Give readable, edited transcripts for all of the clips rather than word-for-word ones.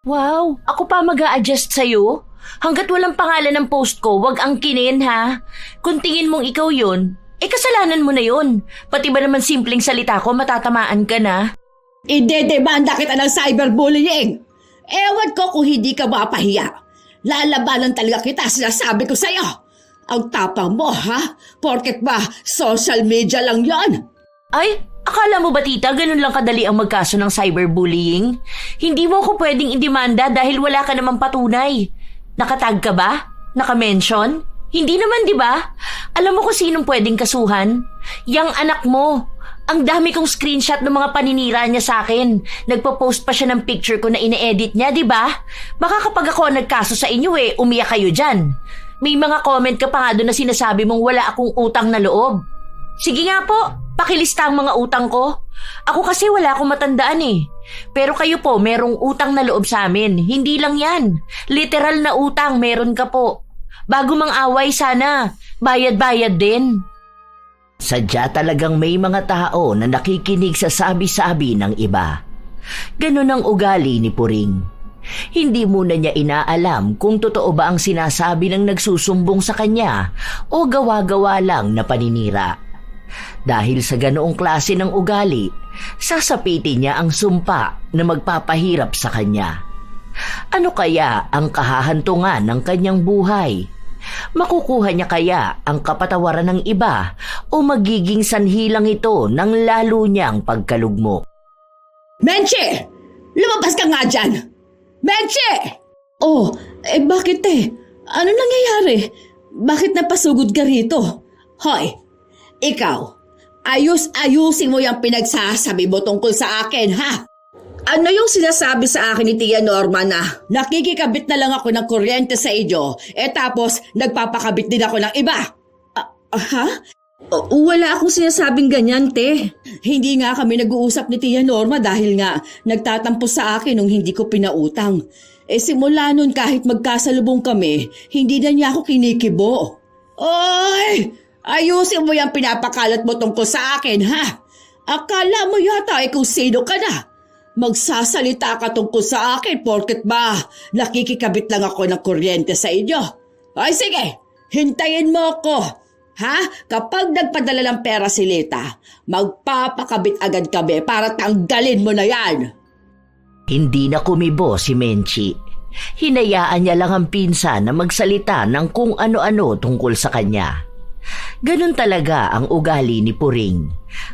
Wow, ako pa mag-a-adjust sa'yo? Hanggat walang pangalan ng post ko, wag angkinin ha. Kung tingin mong ikaw yun, kasalanan mo na yun. Pati ba naman simpleng salita ko, matatamaan ka na? Idedemanda kita ng cyberbullying. Ewan ko kung hindi ka mapahiya. Lalabanan talaga kita, sinasabi ko sa'yo. Ang tapang mo, ha? Porket ba social media lang yon? Ay, akala mo ba tita, ganun lang kadali ang magkaso ng cyberbullying? Hindi mo ako pwedeng indemanda dahil wala ka namang patunay. Nakatag ka ba? Nakamention? Hindi naman, di ba? Alam mo kung sinong pwedeng kasuhan? Yang anak mo. Ang dami kong screenshot ng mga paninira niya sa akin. Nagpo-post pa siya ng picture ko na ine-edit niya, di ba? Baka kapag ako nagkaso sa inyo umiyak kayo dyan. May mga comment ka pa nga doon na sinasabi mong wala akong utang na loob. Sige nga po, pakilista ang mga utang ko. Ako kasi wala akong matandaan Pero kayo po, merong utang na loob sa amin. Hindi lang yan. Literal na utang, meron ka po. Bago mang away sana, bayad-bayad din. Sadya talagang may mga tao na nakikinig sa sabi-sabi ng iba. Ganun ang ugali ni Puring. Hindi muna niya inaalam kung totoo ba ang sinasabi ng nagsusumbong sa kanya o gawa-gawa lang na paninira. Dahil sa ganoong klase ng ugali, sasapitin niya ang sumpa na magpapahirap sa kanya. Ano kaya ang kahahantungan ng kanyang buhay? Makukuha niya kaya ang kapatawaran ng iba o magiging sanhi lang ito ng lalo niyang pagkalugmok? Menche! Lumabas ka nga dyan! Menche! Oh, bakit Ano nangyayari? Bakit napasugod ka rito? Hoy, ikaw, ayusin mo yung pinagsasabi mo tungkol sa akin, ha? Ano yung sinasabi sa akin ni Tia Norma na nakikikabit na lang ako ng kuryente sa inyo, tapos nagpapakabit din ako ng iba? Ha? Wala akong sinasabing ganyan, te. Hindi nga kami nag-uusap ni Tia Norma dahil nga nagtatampo sa akin nung hindi ko pinautang. Simula nun kahit magkasalubong kami, hindi na niya ako kinikibo. Oy! Ayusin mo yung pinapakalat mo tungkol sa akin, ha? Akala mo yata kung sino ka na. Magsasalita ka tungkol sa akin porket ba nakikikabit lang ako ng kuryente sa inyo. Ay sige, hintayin mo ako. Ha? Kapag nagpadala ng pera si Lita, magpapakabit agad kami para tanggalin mo na yan. Hindi na kumibo si Menchi. Hinayaan niya lang ang pinsan na magsalita ng kung ano-ano tungkol sa kanya. Ganun talaga ang ugali ni Puring.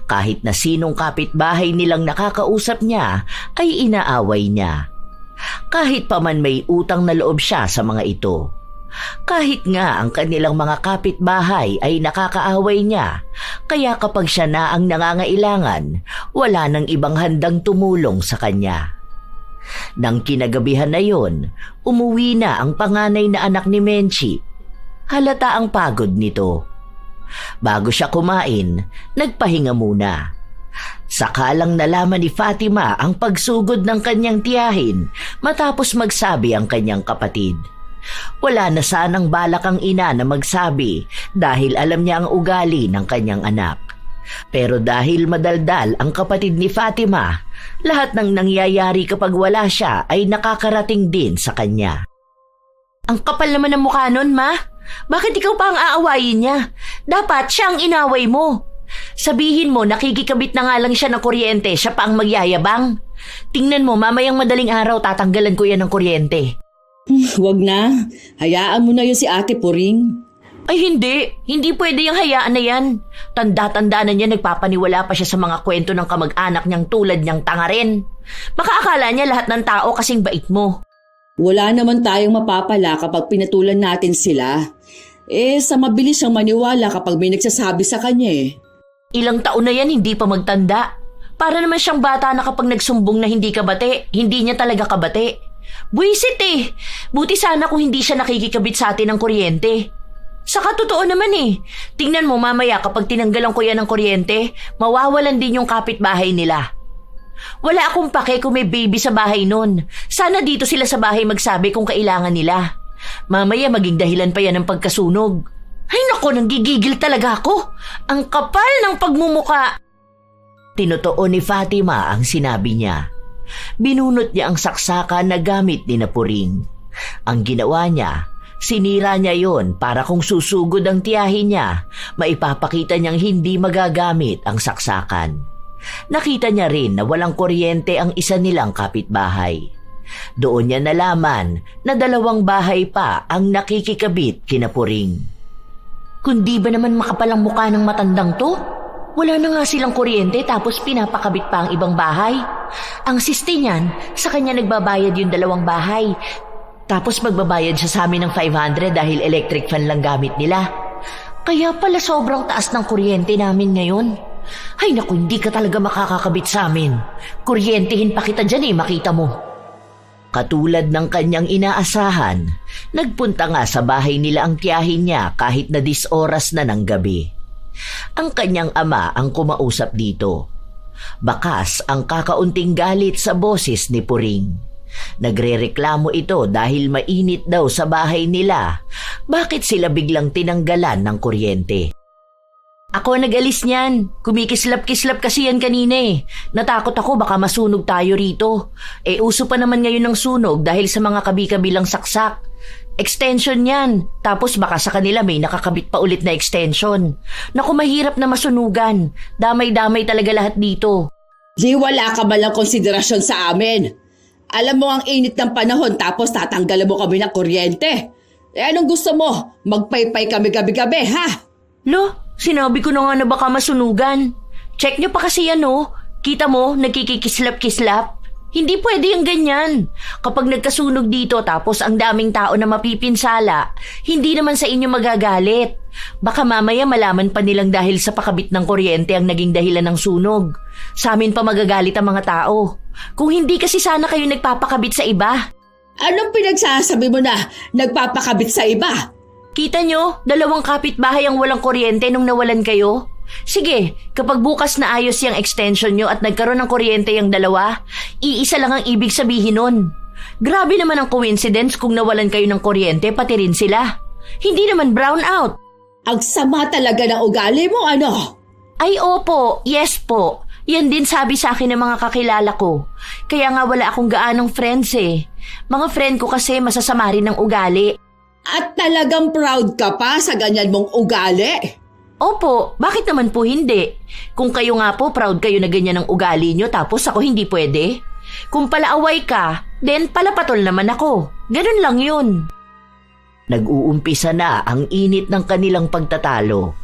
Kahit na sinong kapitbahay nilang nakakausap niya ay inaaway niya. Kahit pa man may utang na loob siya sa mga ito. Kahit nga ang kanilang mga kapitbahay ay nakakaaway niya, kaya kapag siya na ang nangangailangan, wala nang ibang handang tumulong sa kanya. Nang kinagabihan na yon, umuwi na ang panganay na anak ni Menchi. Halata ang pagod nito. Bago siya kumain, nagpahinga muna. Saka lang nalaman ni Fatima ang pagsugod ng kanyang tiyahin matapos magsabi ang kanyang kapatid. Wala na sanang balak ang ina na magsabi dahil alam niya ang ugali ng kanyang anak. Pero dahil madaldal ang kapatid ni Fatima, lahat ng nangyayari kapag wala siya ay nakakarating din sa kanya. Ang kapal naman ng mukha nun, ma. Bakit ikaw pa ang aawayin niya? Dapat siya ang inaway mo. Sabihin mo, nakikikabit na nga lang siya ng kuryente, siya pa ang magyayabang. Tingnan mo, mamayang madaling araw tatanggalan ko yan ng kuryente. Wag na. Hayaan mo na yun si Ate Puring. Ay hindi. Hindi pwede yung hayaan na yan. Tanda-tanda na niya nagpapaniwala pa siya sa mga kwento ng kamag-anak niyang tulad niyang tanga rin. Makaakala niya lahat ng tao kasing bait mo. Wala naman tayong mapapala kapag pinatulan natin sila. Sa mabilis siyang maniwala kapag may nagsasabi sa kanya Ilang taon na yan hindi pa magtanda. Para naman siyang bata na kapag nagsumbong na hindi kabate, hindi niya talaga kabate. Buisit Buti sana kung hindi siya nakikikabit sa atin ng kuryente. Saka totoo naman Tingnan mo mamaya kapag tinanggalan ko yan ng kuryente, mawawalan din yung kapitbahay nila. Wala akong pake kung may baby sa bahay nun. Sana dito sila sa bahay magsabi kung kailangan nila. Mamaya maging dahilan pa yan ng pagkasunog. Ay nako, nanggigigil talaga ako. Ang kapal ng pagmumuka. Tinotoo ni Fatima ang sinabi niya. Binunot niya ang saksakan na gamit ni Puring. Ang ginawa niya, sinira niya yon para kung susugod ang tiyahin niya, maipapakita niyang hindi magagamit ang saksakan. Nakita niya rin na walang kuryente ang isa nilang kapitbahay. Doon niya nalaman na 2 bahay pa ang nakikikabit kina Puring. Kundi ba naman makapalang mukha ng matandang to? Wala na nga silang kuryente tapos pinapakabit pa ang ibang bahay. Ang siste niyan, sa kanya nagbabayad yung 2 bahay. Tapos magbabayad siya sa amin ng 500 dahil electric fan lang gamit nila. Kaya pala sobrang taas ng kuryente namin ngayon. Ay naku, hindi ka talaga makakakabit sa amin. Kuryentehin pa kita dyan makita mo. Katulad ng kanyang inaasahan, nagpunta nga sa bahay nila ang tiyahin niya kahit na 10 oras na ng gabi. Ang kanyang ama ang kumausap dito. Bakas ang kakaunting galit sa boses ni Puring. Nagrereklamo ito dahil mainit daw sa bahay nila. Bakit sila biglang tinanggalan ng kuryente? Ako nag-alis niyan. Kumikislap-kislap kasi yan kanina Natakot ako baka masunog tayo rito. Uso pa naman ngayon ng sunog dahil sa mga kabi-kabilang saksak. Extension yan. Tapos baka sa kanila may nakakabit pa ulit na extension. Naku, mahirap na masunugan. Damay-damay talaga lahat dito. Di wala ka ba lang konsiderasyon sa amin? Alam mo ang init ng panahon tapos tatanggalan mo kami ng kuryente. Anong gusto mo? Magpaypay kami gabi-gabi, ha? Lo, sinabi ko na nga na baka masunugan. Check nyo pa kasi yan Kita mo, nagkikikislap-kislap. Hindi pwede yung ganyan. Kapag nagkasunog dito tapos ang daming tao na mapipinsala, hindi naman sa inyo magagalit. Baka mamaya malaman pa nilang dahil sa pakabit ng kuryente ang naging dahilan ng sunog. Sa amin pa magagalit ang mga tao. Kung hindi kasi sana kayo nagpapakabit sa iba. Anong pinagsasabi mo na nagpapakabit sa iba? Kita nyo, 2 kapitbahay ang walang kuryente nung nawalan kayo. Sige, kapag bukas na ayos yung extension nyo at nagkaroon ng kuryente yung 2, iisa lang ang ibig sabihin nun. Grabe naman ang coincidence kung nawalan kayo ng kuryente pati rin sila. Hindi naman brown out. Ang sama talaga ng ugali mo, ano? Ay opo, yes po. Yan din sabi sa akin ng mga kakilala ko. Kaya nga wala akong gaanong friends Mga friend ko kasi masasama rin ng ugali. At talagang proud ka pa sa ganyan mong ugali? Opo, bakit naman po hindi? Kung kayo nga po proud kayo na ganyan ang ugali nyo tapos ako hindi pwede? Kung palaaway ka, then palapatol naman ako. Ganun lang yun. Nag-uumpisa na ang init ng kanilang pagtatalo.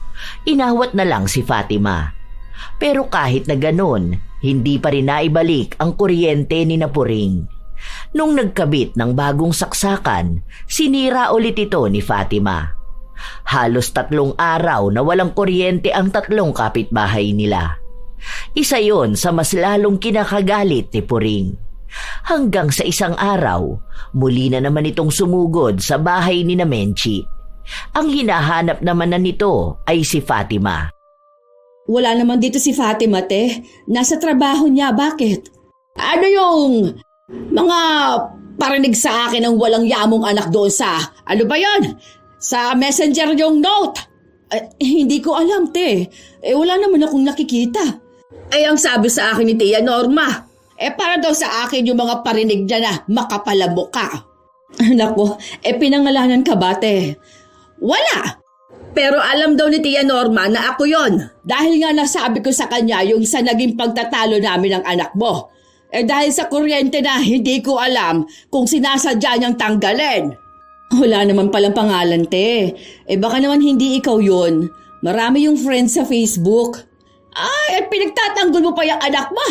Inawat na lang si Fatima. Pero kahit na ganon, hindi pa rin naibalik ang kuryente ni Puring. Nung nagkabit ng bagong saksakan, sinira ulit ito ni Fatima. Halos 3 araw na walang kuryente ang 3 kapitbahay nila. Isa yon sa mas lalong kinakagalit ni Puring. Hanggang sa isang araw, muli na naman itong sumugod sa bahay ni Menchi. Ang hinahanap naman na nito ay si Fatima. Wala naman dito si Fatima, te. Nasa trabaho niya, bakit? Ano yung mga parinig sa akin ng walang yamong anak doon sa, ano ba yon? Sa messenger yung note. Hindi ko alam, te. Wala naman akong nakikita. Ang sabi sa akin ni Tia Norma, para daw sa akin yung mga parinig niya na makapalabok ka. Naku, pinangalanan ka ba, te? Wala. Pero alam daw ni Tia Norma na ako yon. Dahil nga nasabi ko sa kanya yung sa naging pagtatalo namin ng anak mo. Dahil sa kuryente na hindi ko alam kung sinasadya niyang tanggalin. Wala naman palang pangalan, te. Baka naman hindi ikaw yun. Marami yung friends sa Facebook. Pinagtatanggol mo pa yung anak mo.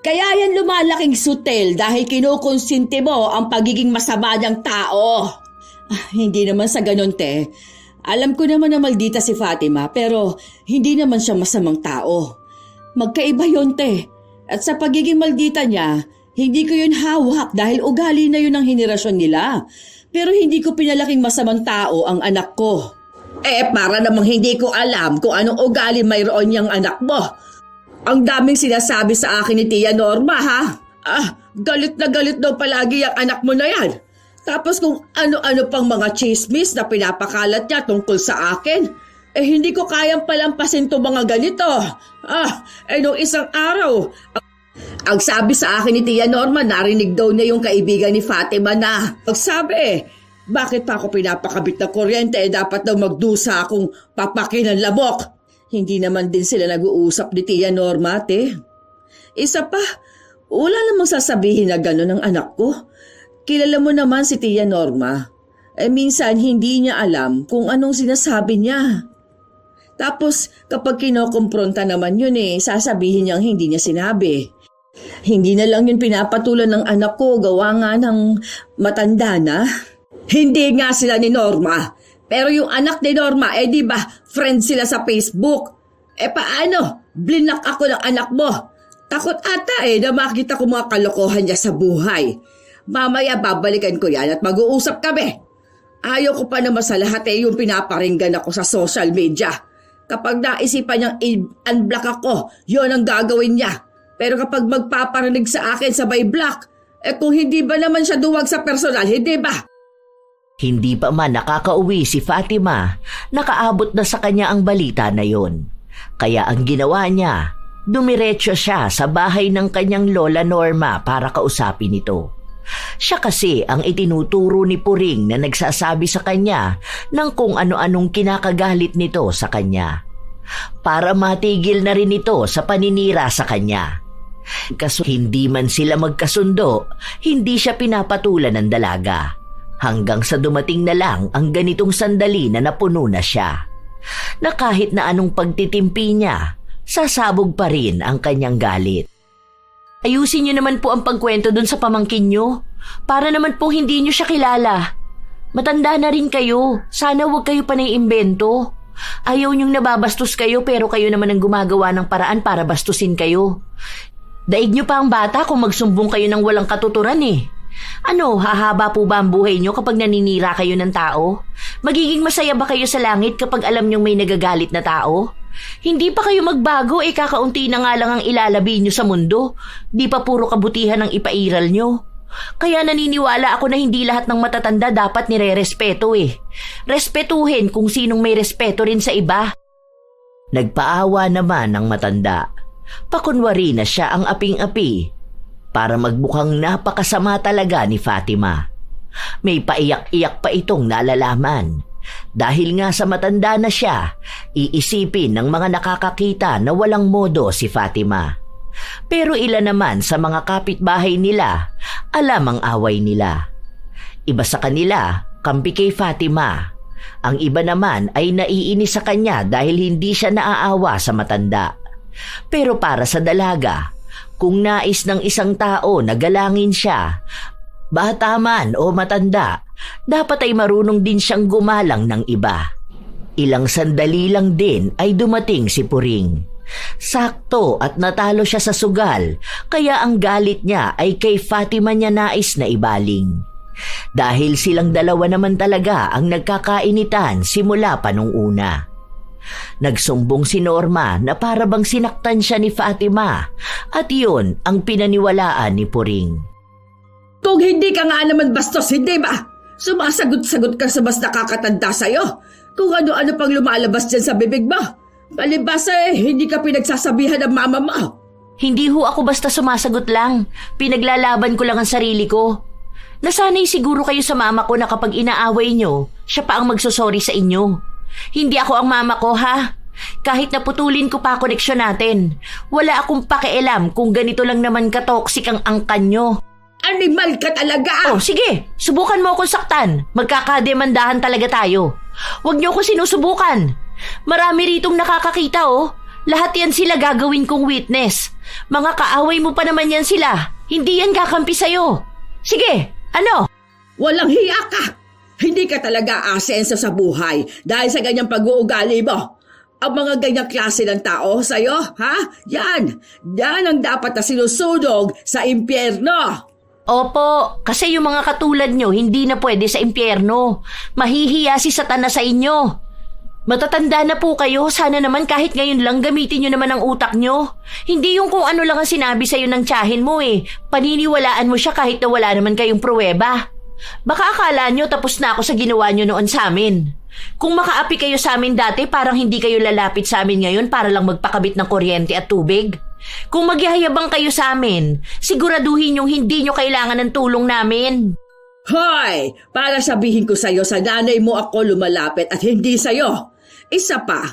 Kaya yan lumalaking sutel dahil kinukonsinti mo ang pagiging masama niyang tao. Hindi naman sa ganun, te. Alam ko naman na maldita si Fatima pero hindi naman siya masamang tao. Magkaiba yun, te. At sa pagiging maldita niya, hindi ko yun hawak dahil ugali na yun ang henerasyon nila. Pero hindi ko pinalaking masamang tao ang anak ko. Para namang hindi ko alam kung anong ugali mayroon niyang anak mo. Ang daming sinasabi sa akin ni Tia Norma, ha? Galit na galit daw palagi ang anak mo na yan. Tapos kung ano-ano pang mga chismis na pinapakalat niya tungkol sa akin, hindi ko kayang palampasin to mga ganito. Nung isang araw, Ang sabi sa akin ni Tia Norma, narinig daw niya yung kaibigan ni Fatima na magsabi, bakit pa ako pinapakabit ng kuryente? Dapat daw magdusa akong papakin ng labok. Hindi naman din sila nag-uusap ni Tia Norma, ate. Isa pa, wala namang sasabihin na gano'n ng anak ko. Kilala mo naman si Tia Norma. Minsan hindi niya alam kung anong sinasabi niya. Tapos kapag kinokompronta naman yun sasabihin niyang hindi niya sinabi. Hindi na lang yun pinapatulan ng anak ko, gawa nga ng matanda na. Hindi nga sila ni Norma. Pero yung anak ni Norma, di ba, friend sila sa Facebook. Paano? Blinak ako ng anak mo. Takot ata na makita ko mga kalokohan niya sa buhay. Mamaya babalikan ko yan at mag-uusap kami. Ayaw ko pa naman sa lahat yung pinaparinggan ako sa social media. Kapag naisipan niyang i-unblock ako, yon ang gagawin niya. Pero kapag magpaparinig sa akin sabay block, kung hindi ba naman siya duwag sa personal, hindi ba? Hindi pa man nakakauwi si Fatima, nakaabot na sa kanya ang balita na yon. Kaya ang ginawa niya, dumiretso siya sa bahay ng kanyang lola Norma para kausapin ito. Siya kasi ang itinuturo ni Puring na nagsasabi sa kanya ng kung ano-anong kinakagalit nito sa kanya. Para matigil na rin ito sa paninira sa kanya. Kaso hindi man sila magkasundo, hindi siya pinapatulan ng dalaga. Hanggang sa dumating na lang ang ganitong sandali na napuno na siya. Na kahit na anong pagtitimpi niya, sasabog pa rin ang kanyang galit. Ayusin niyo naman po ang pagkwento dun sa pamangkin niyo. Para naman po hindi niyo siya kilala. Matanda na rin kayo. Sana huwag kayo pa naiimbento. Ayaw niyong nababastos kayo pero kayo naman ang gumagawa ng paraan para bastusin kayo. Daig niyo pa ang bata kung magsumbong kayo ng walang katuturan Ano, hahaba po ba ang buhay niyo kapag naninira kayo ng tao? Magiging masaya ba kayo sa langit kapag alam niyong may nagagalit na tao? Hindi pa kayo magbago kakaunti na nga lang ang ilalabi nyo sa mundo. Di pa puro kabutihan ang ipairal nyo. Kaya naniniwala ako na hindi lahat ng matatanda dapat nire-respeto Respetuhin kung sinong may respeto rin sa iba. Nagpaawa naman ang matanda. Pakunwari na siya ang aping-api para magmukhang napakasama talaga ni Fatima. May paiyak-iyak pa itong nalalaman. Dahil nga sa matanda na siya, iisipin ng mga nakakakita na walang modo si Fatima. Pero ilan naman sa mga kapitbahay nila, alam ang away nila. Iba sa kanila, kampi kay Fatima. Ang iba naman ay naiinis sa kanya dahil hindi siya naaawa sa matanda. Pero para sa dalaga, kung nais ng isang tao na galangin siya, bata man o matanda, dapat ay marunong din siyang gumalang ng iba. Ilang sandali lang din ay dumating si Puring. Sakto at natalo siya sa sugal, kaya ang galit niya ay kay Fatima niya nais na ibaling. Dahil silang dalawa naman talaga ang nagkakainitan simula pa nung una. Nagsumbong si Norma na para bang sinaktan siya ni Fatima at yun ang pinaniwalaan ni Puring. Kung hindi ka nga naman bastos, hindi ba? Sumasagot-sagot ka sa mas nakakatanda sa'yo. Kung ano-ano pang lumalabas dyan sa bibig mo. Palibasa hindi ka pinagsasabihan ng mama mo. Hindi ho ako basta sumasagot lang. Pinaglalaban ko lang ang sarili ko. Nasanay siguro kayo sa mama ko na kapag inaaway nyo, siya pa ang magsosorry sa inyo. Hindi ako ang mama ko, ha? Kahit naputulin ko pa koneksyon natin, wala akong pakialam kung ganito lang naman ka-toxic ang angkan nyo. Animal ka talaga! Oh, sige. Subukan mo akong saktan. Magkakademandahan talaga tayo. Huwag niyo ako sinusubukan. Marami ritong nakakakita, Lahat yan sila gagawin kong witness. Mga kaaway mo pa naman yan sila. Hindi yan kakampi sa'yo. Sige, ano? Walang hiya ka! Hindi ka talaga asenso sa buhay dahil sa ganyang pag-uugali mo. Ang mga ganyang klase ng tao sa'yo, ha? Yan ang dapat na sinusunog sa impyerno. Opo, kasi yung mga katulad nyo hindi na pwede sa impyerno. Mahihiya si Satanas sa inyo. Matatanda na po kayo, sana naman kahit ngayon lang gamitin nyo naman ang utak nyo. Hindi yung kung ano lang ang sinabi sa'yo ng tiyahin mo Paniniwalaan mo siya kahit na wala naman kayong pruweba. Baka akala nyo tapos na ako sa ginawa nyo noon sa amin. Kung makaapi kayo sa amin dati, parang hindi kayo lalapit sa amin ngayon para lang magpakabit ng kuryente at tubig. Kung magyayabang kayo sa amin, siguraduhin yung hindi nyo kailangan ng tulong namin. Hoy! Para sabihin ko sa'yo, sa nanay mo ako lumalapit at hindi sa'yo. Isa pa,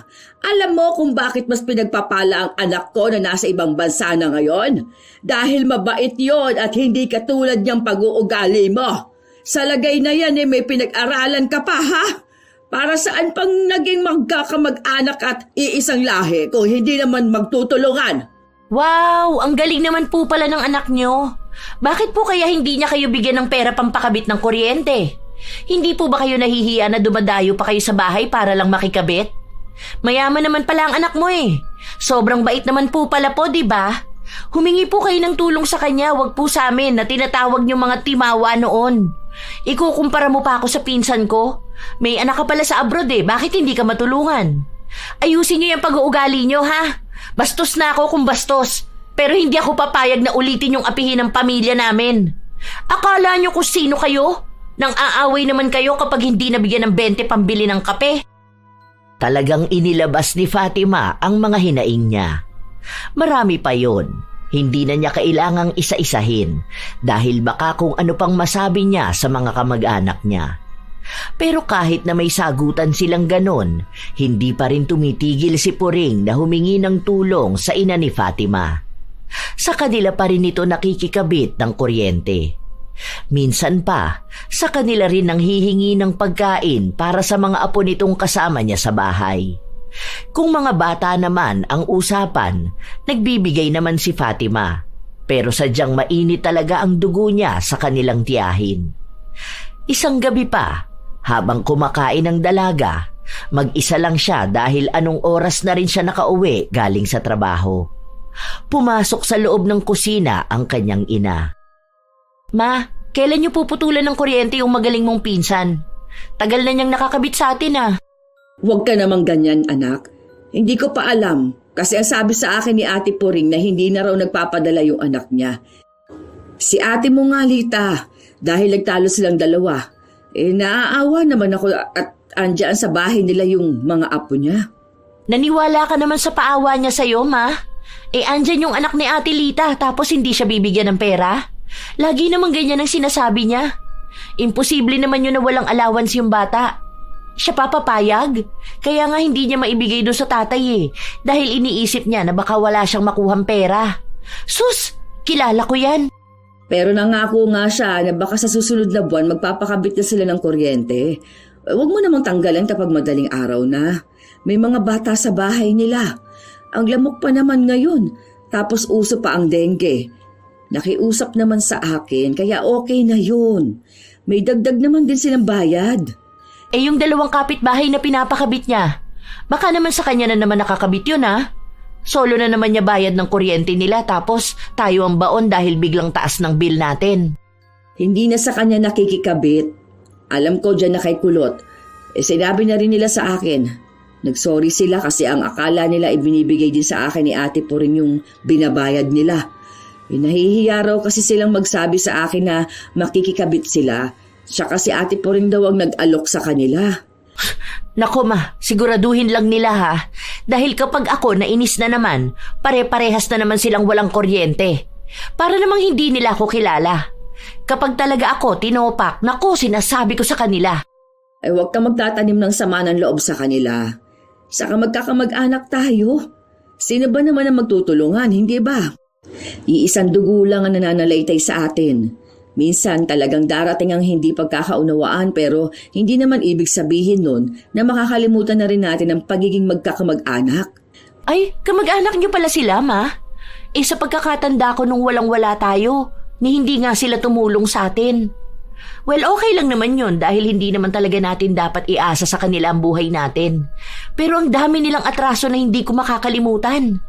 alam mo kung bakit mas pinagpapala ang anak ko na nasa ibang bansa na ngayon? Dahil mabait yon at hindi katulad niyang pag-uugali mo. Sa lagay na yan may pinag-aralan ka pa, ha? Para saan pang naging magkakamag-anak at iisang lahi kung hindi naman magtutulungan? Wow! Ang galing naman po pala ng anak nyo. Bakit po kaya hindi niya kayo bigyan ng pera pampakabit ng kuryente? Hindi po ba kayo nahihiya na dumadayo pa kayo sa bahay para lang makikabit? Mayaman naman pala ang anak mo eh. Sobrang bait naman po pala po, di ba? Humingi po kayo ng tulong sa kanya, wag po sa amin na tinatawag niyong mga timawa noon. Ikukumpara mo pa ako sa pinsan ko. May anak ka pala sa abroad eh, bakit hindi ka matulungan? Ayusin niyo yung pag-uugali niyo, ha? Bastos na ako kung bastos. Pero hindi ako papayag na ulitin yung apihin ng pamilya namin. Akala niyo kung sino kayo? Nang aaway naman kayo kapag hindi nabigyan ng 20 pambili ng kape. Talagang inilabas ni Fatima ang mga hinaing niya. Marami pa yon. Hindi na niya kailangang isa-isahin dahil baka kung ano pang masabi niya sa mga kamag-anak niya. Pero kahit na may sagutan silang ganon, hindi pa rin tumitigil si Puring na humingi ng tulong sa ina ni Fatima. Sa kanila pa rin ito nakikikabit ng kuryente. Minsan pa, sa kanila rin nang hihingi ng pagkain para sa mga apo nitong kasama niya sa bahay. Kung mga bata naman ang usapan, nagbibigay naman si Fatima. Pero sadyang mainit talaga ang dugo niya sa kanilang tiyahin. Isang gabi pa, habang kumakain ng dalaga, mag-isa lang siya dahil anong oras na rin siya nakauwi galing sa trabaho. Pumasok sa loob ng kusina ang kanyang ina. Ma, kailan niyo puputulan ng kuryente yung magaling mong pinsan? Tagal na niyang nakakabit sa atin ah. Huwag ka namang ganyan, anak. Hindi ko pa alam kasi ang sabi sa akin ni Ate Puring na hindi na raw nagpapadala yung anak niya. Si ate mo nga, Lita, dahil nagtalo silang dalawa. Naaawa naman ako at andyan sa bahay nila yung mga apo niya. Naniwala ka naman sa paawa niya sa'yo, ma? Andyan yung anak ni Ate Lita tapos hindi siya bibigyan ng pera? Lagi naman ganyan ang sinasabi niya. Imposible naman yun na walang allowance yung bata. Siya papapayag? Kaya nga hindi niya maibigay doon sa tatay eh. Dahil iniisip niya na baka wala siyang makuhang pera. Sus! Kilala ko yan. Pero nangako nga siya na baka sa susunod na buwan magpapakabit na sila ng kuryente. Huwag mo namang tanggalan kapag madaling araw na. May mga bata sa bahay nila. Ang lamok pa naman ngayon. Tapos uso pa ang dengue. Nakiusap naman sa akin kaya okay na yun. May dagdag naman din silang bayad. Yung 2 kapitbahay na pinapakabit niya, baka naman sa kanya na naman nakakabit yun ha? Solo na naman niya bayad ng kuryente nila tapos tayo ang baon dahil biglang taas ng bill natin. Hindi na sa kanya nakikikabit. Alam ko dyan na kay Kulot. Sinabi na rin nila sa akin. Nagsorry sila kasi ang akala nila ibinibigay din sa akin ni Ate Puring yung binabayad nila. Nahihiya raw kasi silang magsabi sa akin na makikikabit sila. Siya kasi Ate Puring daw ang nag-alok sa kanila. Nako ma, siguraduhin lang nila ha. Dahil kapag ako nainis na naman, pare-parehas na naman silang walang kuryente. Para namang hindi nila ako kilala. Kapag talaga ako tinopak, nako sinasabi ko sa kanila. Huwag ka magtatanim ng sama ng loob sa kanila. Saka magkakamag-anak tayo. Sino ba naman ang magtutulungan, hindi ba? Iisang dugo lang ang nananalaytay sa atin. Minsan talagang darating ang hindi pagkakaunawaan pero hindi naman ibig sabihin nun na makakalimutan na rin natin ang pagiging magkakamag-anak. Ay, kamag-anak niyo pala sila, ma? Sa pagkakatanda ko nung walang-wala tayo, ni hindi nga sila tumulong sa atin. Well, okay lang naman yun dahil hindi naman talaga natin dapat iasa sa kanila ang buhay natin. Pero ang dami nilang atraso na hindi ko makakalimutan.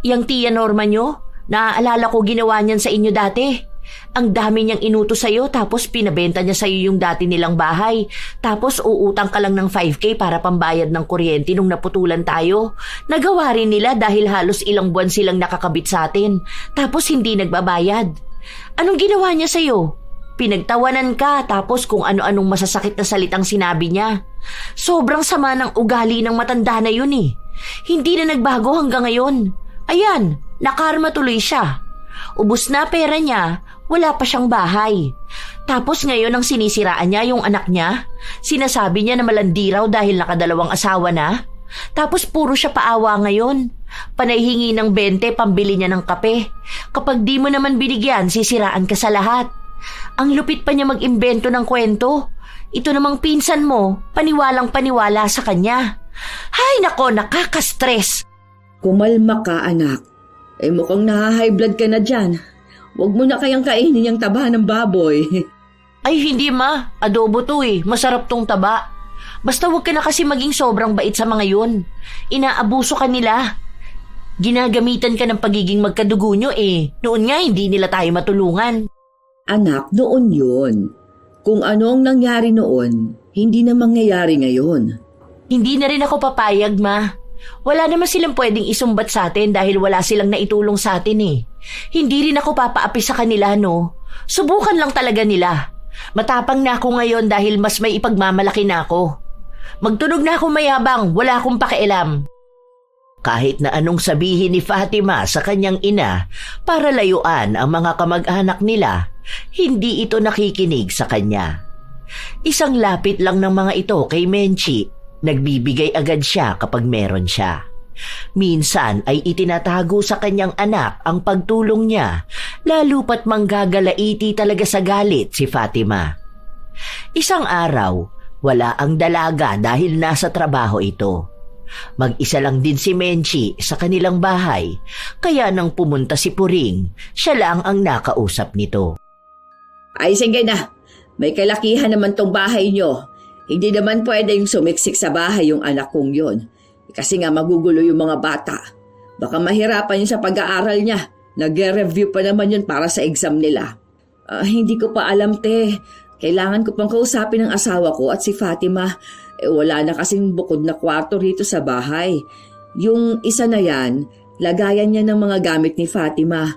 Yang tiya Norma nyo, naaalala ko ginawa niyan sa inyo dati. Ang dami niyang inutos sa'yo tapos pinabenta niya sa'yo yung dati nilang bahay. Tapos uutang ka lang ng 5K para pambayad ng kuryente nung naputulan tayo. Nagawa rin nila dahil halos ilang buwan silang nakakabit sa atin. Tapos hindi nagbabayad. Anong ginawa niya sa'yo? Pinagtawanan ka tapos kung ano-anong masasakit na salitang sinabi niya. Sobrang sama ng ugali ng matanda na yun eh. Hindi na nagbago hanggang ngayon. Ayan, nakarma tuloy siya. Ubus na pera niya, wala pa siyang bahay. Tapos ngayon ang sinisiraan niya yung anak niya. Sinasabi niya na malandi raw dahil nakadalawang asawa na. Tapos puro siya paawa ngayon. Panay hingi ng 20 pambili niya ng kape. Kapag di mo naman binigyan, sisiraan ka sa lahat. Ang lupit pa niya mag-imbento ng kwento. Ito namang pinsan mo, paniwalang paniwala sa kanya. Hay nako, nakaka-stress. Kumalma ka, anak. Mukhang naha-high blood ka na dyan. Huwag mo na kayang kainin yung taba ng baboy. Ay hindi ma, adobo to masarap tong taba. Basta huwag ka na kasi maging sobrang bait sa mga yun. Inaabuso ka nila. Ginagamitan ka ng pagiging magkadugo nyo Noon nga hindi nila tayo matulungan. Anak, noon yun. Kung ano ang nangyari noon, hindi na mangyayari ngayon. Hindi na rin ako papayag, ma. Wala naman silang pwedeng isumbat sa atin dahil wala silang naitulong sa atin Hindi rin ako papaapi sa kanila, no? Subukan lang talaga nila. Matapang na ako ngayon dahil mas may ipagmamalaki na ako. Magtunog na ako mayabang, wala akong pakialam. Kahit na anong sabihin ni Fatima sa kanyang ina para layuan ang mga kamag-anak nila, hindi ito nakikinig sa kanya. Isang lapit lang ng mga ito kay Menchi, nagbibigay agad siya kapag meron siya. Minsan ay itinatago sa kanyang anak ang pagtulong niya, lalo pat manggagalaiti talaga sa galit si Fatima. Isang araw, wala ang dalaga dahil nasa trabaho ito. Mag-isa lang din si Menchi sa kanilang bahay, kaya nang pumunta si Puring, siya lang ang nakausap nito. Ay sige na, may kalakihan naman tong bahay nyo. Hindi naman pwedeng sumiksik sa bahay yung anak kong yon. Kasi nga magugulo yung mga bata. Baka mahirapan yun sa pag-aaral niya. Nag-review pa naman yun para sa exam nila. Hindi ko pa alam, te. Kailangan ko pang kausapin ang asawa ko at si Fatima. Wala na kasing bukod na kwarto rito sa bahay. Yung isa na yan, lagayan niya ng mga gamit ni Fatima.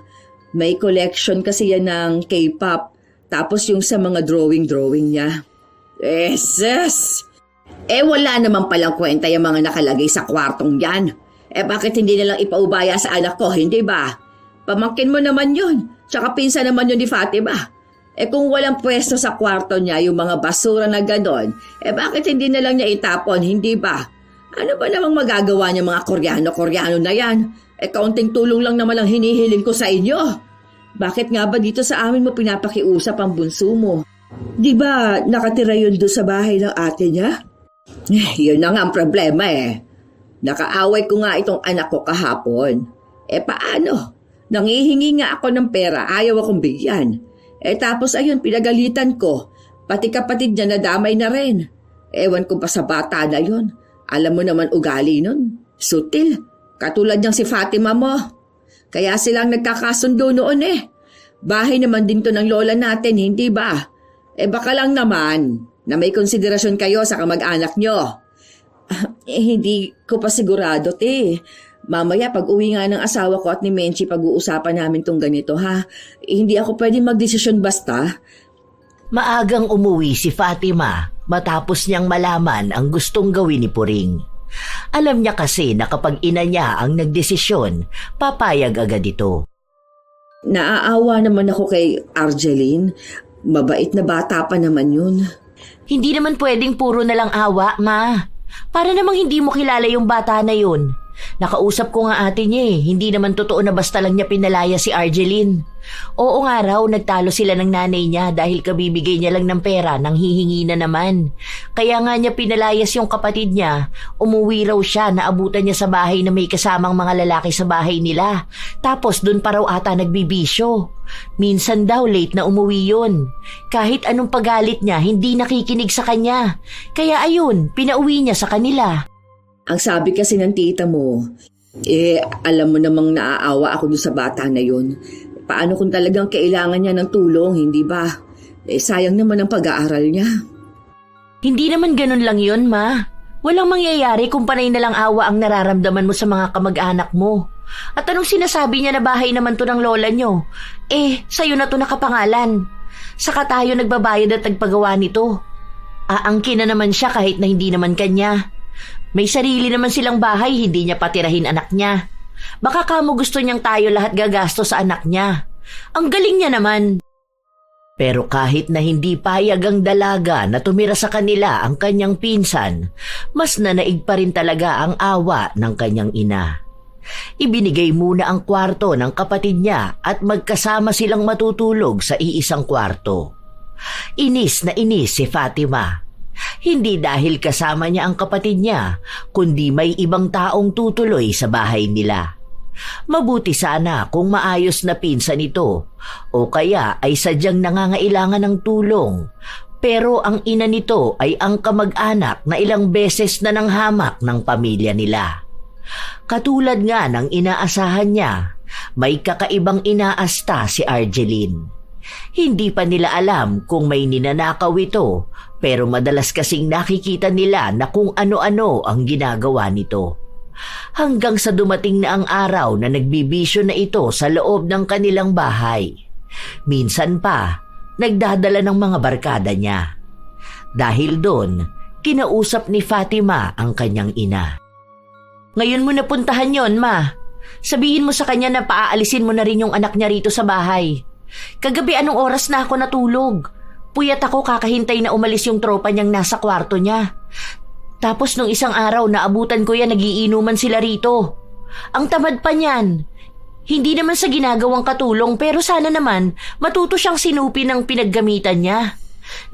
May collection kasi yan ng K-pop. Tapos yung sa mga drawing niya. Yes! Wala naman palang kwenta yung mga nakalagay sa kwartong yan. Bakit hindi nalang ipaubaya sa anak ko, hindi ba? Pamangkin mo naman yun. Tsaka pinsan naman yun ni Fatima. Kung walang pwesto sa kwarto niya yung mga basura na ganon, bakit hindi nalang niya itapon, hindi ba? Ano ba namang magagawa niya mga Koreano na yan? Kaunting tulong lang naman ang hinihiling ko sa inyo. Bakit nga ba dito sa amin mo pinapakiusap ang bunso mo? Di ba nakatira yun doon sa bahay ng ate niya? Yun na nga ang problema Nakaaway ko nga itong anak ko kahapon. Paano? Nangihingi nga ako ng pera, ayaw akong bigyan. Tapos ayun, pinagalitan ko. Pati kapatid niya nadamay na rin. Ewan ko pa sa bata na yun. Alam mo naman ugali nun. Sutil. Katulad niyang si Fatima mo. Kaya silang nagkakasundo noon Bahay naman din to ng lola natin, hindi ba? Baka lang naman na may konsiderasyon kayo sa kamag-anak nyo. Hindi ko pa sigurado, te. Mamaya pag uwi nga ng asawa ko at ni Menchi pag-uusapan namin tong ganito, ha? Hindi ako pwede magdesisyon basta. Maagang umuwi si Fatima matapos niyang malaman ang gustong gawin ni Puring. Alam niya kasi na kapag ina niya ang nagdesisyon, papayag agad ito. Naaawa naman ako kay Arjeline. Mabait na bata pa naman yun. Hindi naman pwedeng puro na lang awa, ma. Para namang hindi mo kilala yung bata na yun. Nakausap ko nga ate niya hindi naman totoo na basta lang niya pinalaya si Arjeline. Oo nga raw, nagtalo sila ng nanay niya dahil kabibigay niya lang ng pera nang hihingi na naman. Kaya nga niya pinalayas yung kapatid niya, umuwi raw siya, naabutan niya sa bahay na may kasamang mga lalaki sa bahay nila. Tapos dun pa raw ata nagbibisyo. Minsan daw late na umuwi yun. Kahit anong pagalit niya, hindi nakikinig sa kanya. Kaya ayun, pinauwi niya sa kanila. Ang sabi kasi ng tita mo, alam mo namang naaawa ako doon sa bata na yun. Paano kung talagang kailangan niya ng tulong, hindi ba? Sayang naman ang pag-aaral niya. Hindi naman ganun lang yun, ma. Walang mangyayari kung panay na lang awa ang nararamdaman mo sa mga kamag-anak mo. At anong sinasabi niya na bahay naman to ng lola nyo? Sa'yo na to nakapangalan. Saka tayo nagbabayad at nagpagawa nito. Aangkin na naman siya kahit na hindi naman kanya. May sarili naman silang bahay, hindi niya patirahin anak niya. Baka kamo gusto niyang tayo lahat gagasto sa anak niya. Ang galing niya naman. Pero kahit na hindi payag ang dalaga na tumira sa kanila ang kanyang pinsan, mas nanaig pa rin talaga ang awa ng kanyang ina. Ibinigay muna ang kwarto ng kapatid niya at magkasama silang matutulog sa iisang kwarto. Inis na inis si Fatima. Hindi dahil kasama niya ang kapatid niya, kundi may ibang taong tutuloy sa bahay nila. Mabuti sana kung maayos na pinsan ito o kaya ay sadyang nangangailangan ng tulong. Pero ang ina nito ay ang kamag-anak na ilang beses na nanghamak ng pamilya nila. Katulad nga ng inaasahan niya, may kakaibang inaasta si Argeline. Hindi pa nila alam kung may ninanakaw ito, pero madalas kasing nakikita nila na kung ano-ano ang ginagawa nito. Hanggang sa dumating na ang araw na nagbibisyo na ito sa loob ng kanilang bahay. Minsan pa, nagdadala ng mga barkada niya. Dahil doon, kinausap ni Fatima ang kanyang ina. Ngayon mo napuntahan yon, ma. Sabihin mo sa kanya na paaalisin mo na rin yung anak niya rito sa bahay. Kagabi anong oras na ako natulog? Puyat ako kakahintay na umalis yung tropa niyang nasa kwarto niya. Tapos nung isang araw naabutan ko yan nagiinuman sila rito. Ang tamad pa niyan. Hindi naman sa ginagawang katulong pero sana naman matuto siyang sinupi ng pinaggamitan niya.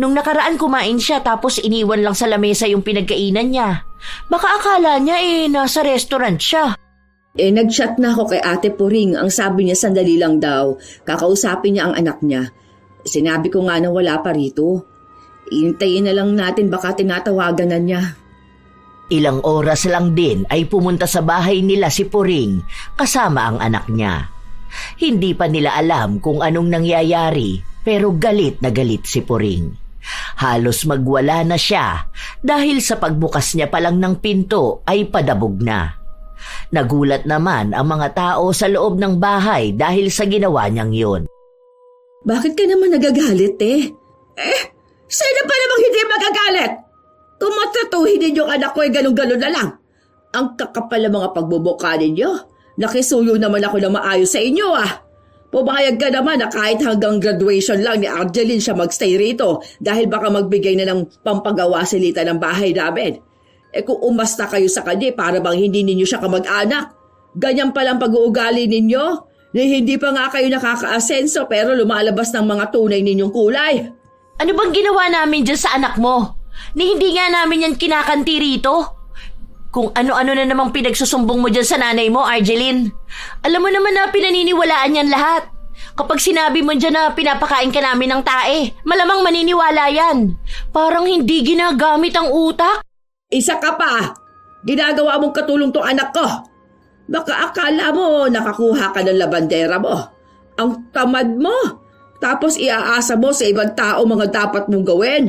Nung nakaraan kumain siya tapos iniwan lang sa lamesa yung pinagkainan niya. Baka akala niya nasa restaurant siya. Nag-chat na ako kay Ate Puring. Ang sabi niya sandali lang daw. Kakausapin niya ang anak niya. Sinabi ko nga na wala pa rito. Iintayin na lang natin baka tinatawagan na niya. Ilang oras lang din ay pumunta sa bahay nila si Puring kasama ang anak niya. Hindi pa nila alam kung anong nangyayari pero galit na galit si Puring. Halos magwala na siya dahil sa pagbukas niya pa lang ng pinto ay padabog na. Nagulat naman ang mga tao sa loob ng bahay dahil sa ginawa niyang yun. Bakit ka naman nagagalit sino pa namang hindi magagalit? Kung matratuhin ninyong anak ko ganun-ganun na lang. Ang kakapal ng mga pagbubuka ninyo. Nakisuyo naman ako na maayos sa inyo Pumayag ka naman na kahit hanggang graduation lang ni Argeline siya magstay rito dahil baka magbigay na ng pampagawa silita ng bahay namin. Kung umasta kayo sa kanya para bang hindi ninyo siya kamag-anak. Ganyan palang pag-uugali ninyo na hindi pa nga kayo nakaka-asenso pero lumalabas ng mga tunay ninyong kulay. Ano bang ginawa namin dyan sa anak mo? Ni hindi nga namin yan kinakanti rito. Kung ano-ano na namang pinagsusumbong mo dyan sa nanay mo, Argeline. Alam mo naman na pinaniniwalaan yan lahat. Kapag sinabi mo dyan na pinapakain ka namin ng tae, malamang maniniwala yan. Parang hindi ginagamit ang utak. Isa ka pa! Ginagawa mong katulong tong anak ko. Baka akala mo nakakuha ka ng labandera mo. Ang tamad mo. Tapos iaasa mo sa ibang tao mga dapat mong gawin.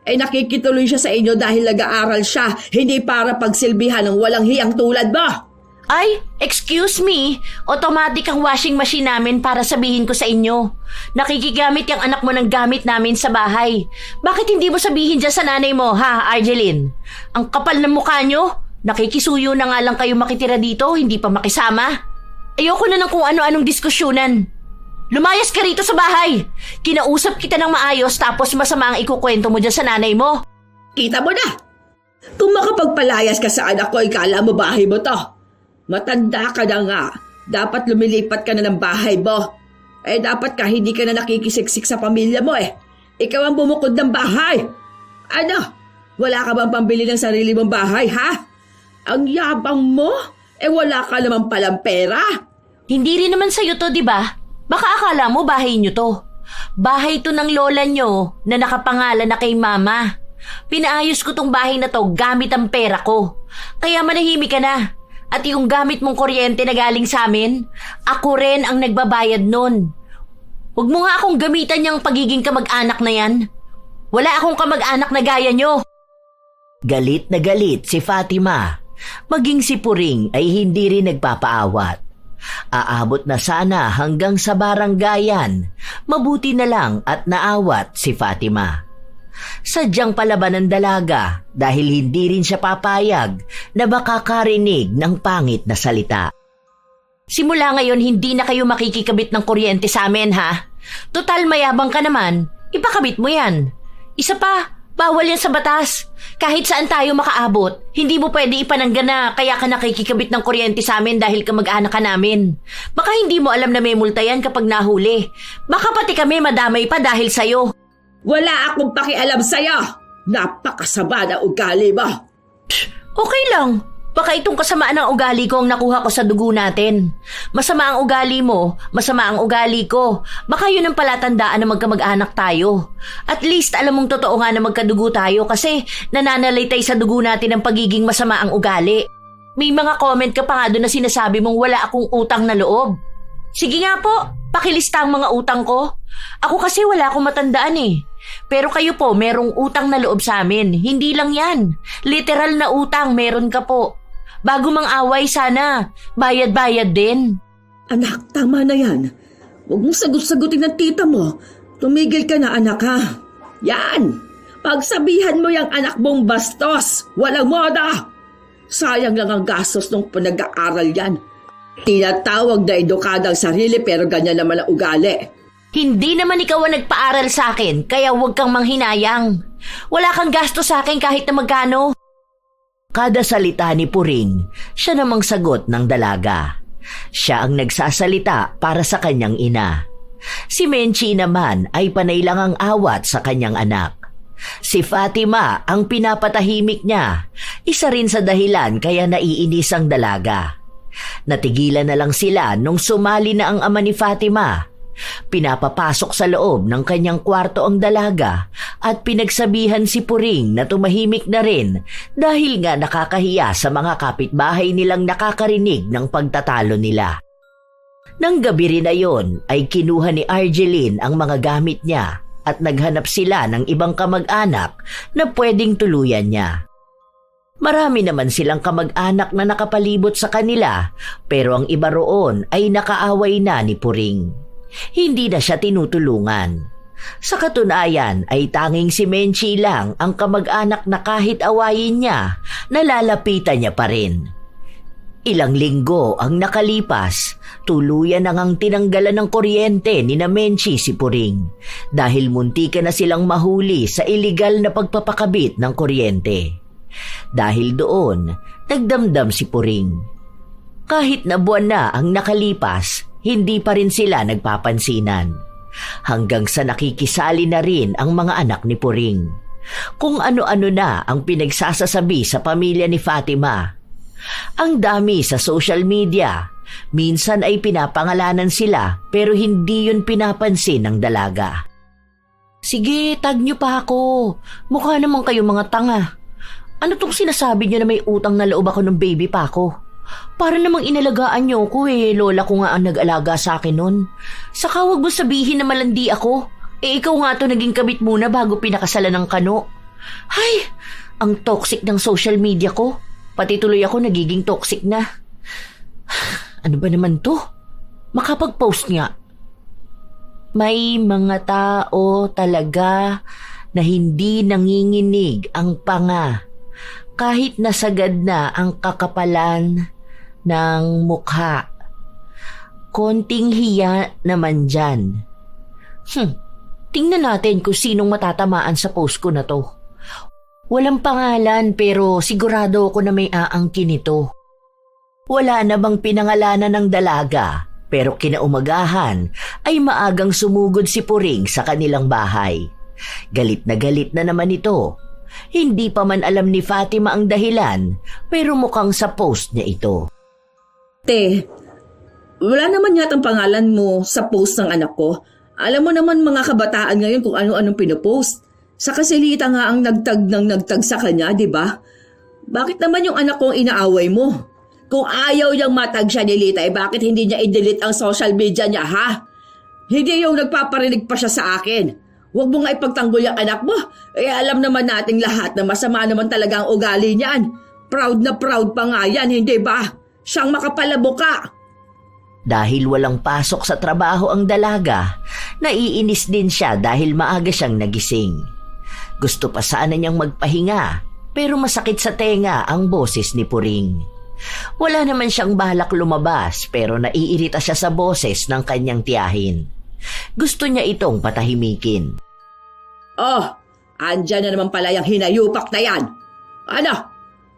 Nakikituloy siya sa inyo dahil nag-aaral siya, hindi para pagsilbihan ng walang hiyang tulad mo. Ay, excuse me. Automatic ang washing machine namin para sabihin ko sa inyo. Nakikigamit yung anak mo ng gamit namin sa bahay. Bakit hindi mo sabihin dyan sa nanay mo, ha, Argeline? Ang kapal ng mukha nyo. Nakikisuyo na nga lang kayo makitira dito, hindi pa makisama. Ayoko na ng kung ano-anong diskusyunan. Lumayas ka rito sa bahay. Kinausap kita ng maayos tapos masama ang ikukwento mo dyan sa nanay mo. Kita mo na. Kung makapagpalayas ka sa anak ko, ikala mo bahay mo to. Matanda ka na nga. Dapat lumilipat ka na ng bahay mo. Dapat ka hindi ka na nakikisiksik sa pamilya mo Ikaw ang bumukod ng bahay. Ano? Wala ka bang pambili ng sarili mong bahay, ha? Ang yabang mo? Wala ka naman palang pera. Hindi rin naman sa'yo to, di ba? Baka akala mo bahay nyo to. Bahay to ng lola nyo na nakapangalan na kay mama. Pinaayos ko tong bahay na to gamit ang pera ko. Kaya manahimik ka na. At yung gamit mong kuryente na galing sa amin, ako rin ang nagbabayad nun. Huwag mo nga akong gamitan yung pagiging kamag-anak na yan. Wala akong kamag-anak na gaya nyo. Galit na galit si Fatima. Maging si Puring ay hindi rin nagpapaawat. Aabot na sana hanggang sa baranggayan. Mabuti na lang at naawat si Fatima. Sadyang palaban ng dalaga dahil hindi rin siya papayag na makakarinig ng pangit na salita. Simula ngayon, hindi na kayo makikikabit ng kuryente sa amin, ha? Total, mayabang ka naman. Ipakabit mo yan. Isa pa, bawal yan sa batas. Kahit saan tayo makaabot, hindi mo pwede ipananggan na kaya ka nakikikabit ng kuryente sa amin dahil ka mag-anak ka namin. Baka hindi mo alam na may multa yan kapag nahuli. Baka pati kami madamay pa dahil sa'yo. Wala akong pakialam sa'yo! Napakasama na ugali mo! Okay lang. Baka itong kasamaan ng ugali ko ang nakuha ko sa dugo natin. Masama ang ugali mo, masama ang ugali ko. Baka yun ang palatandaan na magkamag-anak tayo. At least alam mong totoo nga na magkadugo tayo kasi nananalitay sa dugo natin ang pagiging masama ang ugali. May mga comment ka pa nga doon na sinasabi mong wala akong utang na loob. Sige nga po, pakilista ang mga utang ko. Ako kasi wala akong matandaan eh. Pero kayo po, merong utang na loob sa amin. Hindi lang yan. Literal na utang, meron ka po. Bago mang away sana, bayad-bayad din. Anak, tama na yan. Huwag mong sagot-sagutin ng tita mo. Tumigil ka na, anak, ha? Yan! Pagsabihan mo yung anak mong bastos. Walang moda! Sayang lang ang gastos ng pinag-aaral yan. Tinatawag na edukadang sarili pero ganyan naman ang ugali. Hindi naman ikaw ang nagpaaral sa akin, kaya huwag kang manghinayang. Wala kang gasto sa akin kahit na magkano. Kada salita ni Puring, siya namang sagot ng dalaga. Siya ang nagsasalita para sa kanyang ina. Si Menchi naman ay panay lang ang awat sa kanyang anak. Si Fatima ang pinapatahimik niya, isa rin sa dahilan kaya naiinis ang dalaga. Natigilan na lang sila nung sumali na ang ama ni Fatima. Pinapapasok sa loob ng kanyang kwarto ang dalaga at pinagsabihan si Puring na tumahimik na rin dahil nga nakakahiya sa mga kapitbahay nilang nakakarinig ng pagtatalo nila. Nang gabi rin na yon ay kinuha ni Argeline ang mga gamit niya at naghanap sila ng ibang kamag-anak na pwedeng tuluyan niya. Marami naman silang kamag-anak na nakapalibot sa kanila pero ang iba roon ay nakaaway na ni Puring. Hindi na siya tinutulungan. Sa katunayan ay tanging si Menchi lang ang kamag-anak na kahit awayin niya, nalalapitan niya pa rin. Ilang linggo ang nakalipas, tuluyan na ngang tinanggalan ng kuryente ni na Menchi si Puring dahil muntika na silang mahuli sa iligal na pagpapakabit ng kuryente. Dahil doon, nagdamdam si Puring. Kahit na buwan na ang nakalipas, hindi pa rin sila nagpapansinan. Hanggang sa nakikisali na rin ang mga anak ni Puring. Kung ano-ano na ang pinagsasasabi sa pamilya ni Fatima. Ang dami sa social media. Minsan ay pinapangalanan sila pero hindi yun pinapansin ng dalaga. Sige, tag nyo pa ako. Mukha naman kayo mga tanga. Ano tong sinasabi nyo na may utang na loob ako ng baby pa ako? Para namang inalagaan niyo ko eh, lola ko nga ang nag-alaga sa akin nun. Saka wag mo sabihin na malandi ako. Ikaw nga to naging kabit muna bago pinakasalan ng kano. Hay, ang toxic ng social media ko. Pati tuloy ako nagiging toxic na. Ano ba naman to? Makapag-post nga. May mga tao talaga na hindi nanginginig ang panga. Kahit nasagad na ang kakapalan ng mukha. Konting hiya naman dyan. Tingnan natin kung sinong matatamaan sa post ko na to. Walang pangalan pero sigurado ako na may aangkin ito. Wala na bang pinangalanan ng dalaga pero kinaumagahan ay maagang sumugod si Puring sa kanilang bahay. Galit na naman ito. Hindi pa man alam ni Fatima ang dahilan pero mukhang sa post niya ito. Te, wala naman yatang pangalan mo sa post ng anak ko. Alam mo naman mga kabataan ngayon kung ano-anong pinopost. Sa kasilita nga ang nagtag sa kanya, di ba? Bakit naman yung anak ko inaaway mo? Kung ayaw niyang matag siya ni Lita, bakit hindi niya i-delete ang social media niya, ha? Hindi yung nagpaparinig pa siya sa akin. Huwag mo nga ipagtanggol yung anak mo. Alam naman nating lahat na masama naman talaga ang ugali niyan. Proud na proud pa nga yan, hindi ba? Siyang makapalabuka. Dahil walang pasok sa trabaho ang dalaga, naiinis din siya dahil maaga siyang nagising. Gusto pa sana niyang magpahinga, pero masakit sa tenga ang boses ni Puring. Wala naman siyang balak lumabas pero naiirita siya sa boses ng kanyang tiyahin. Gusto niya itong patahimikin. Oh, andyan na naman pala yung hinayupak na yan. Ano?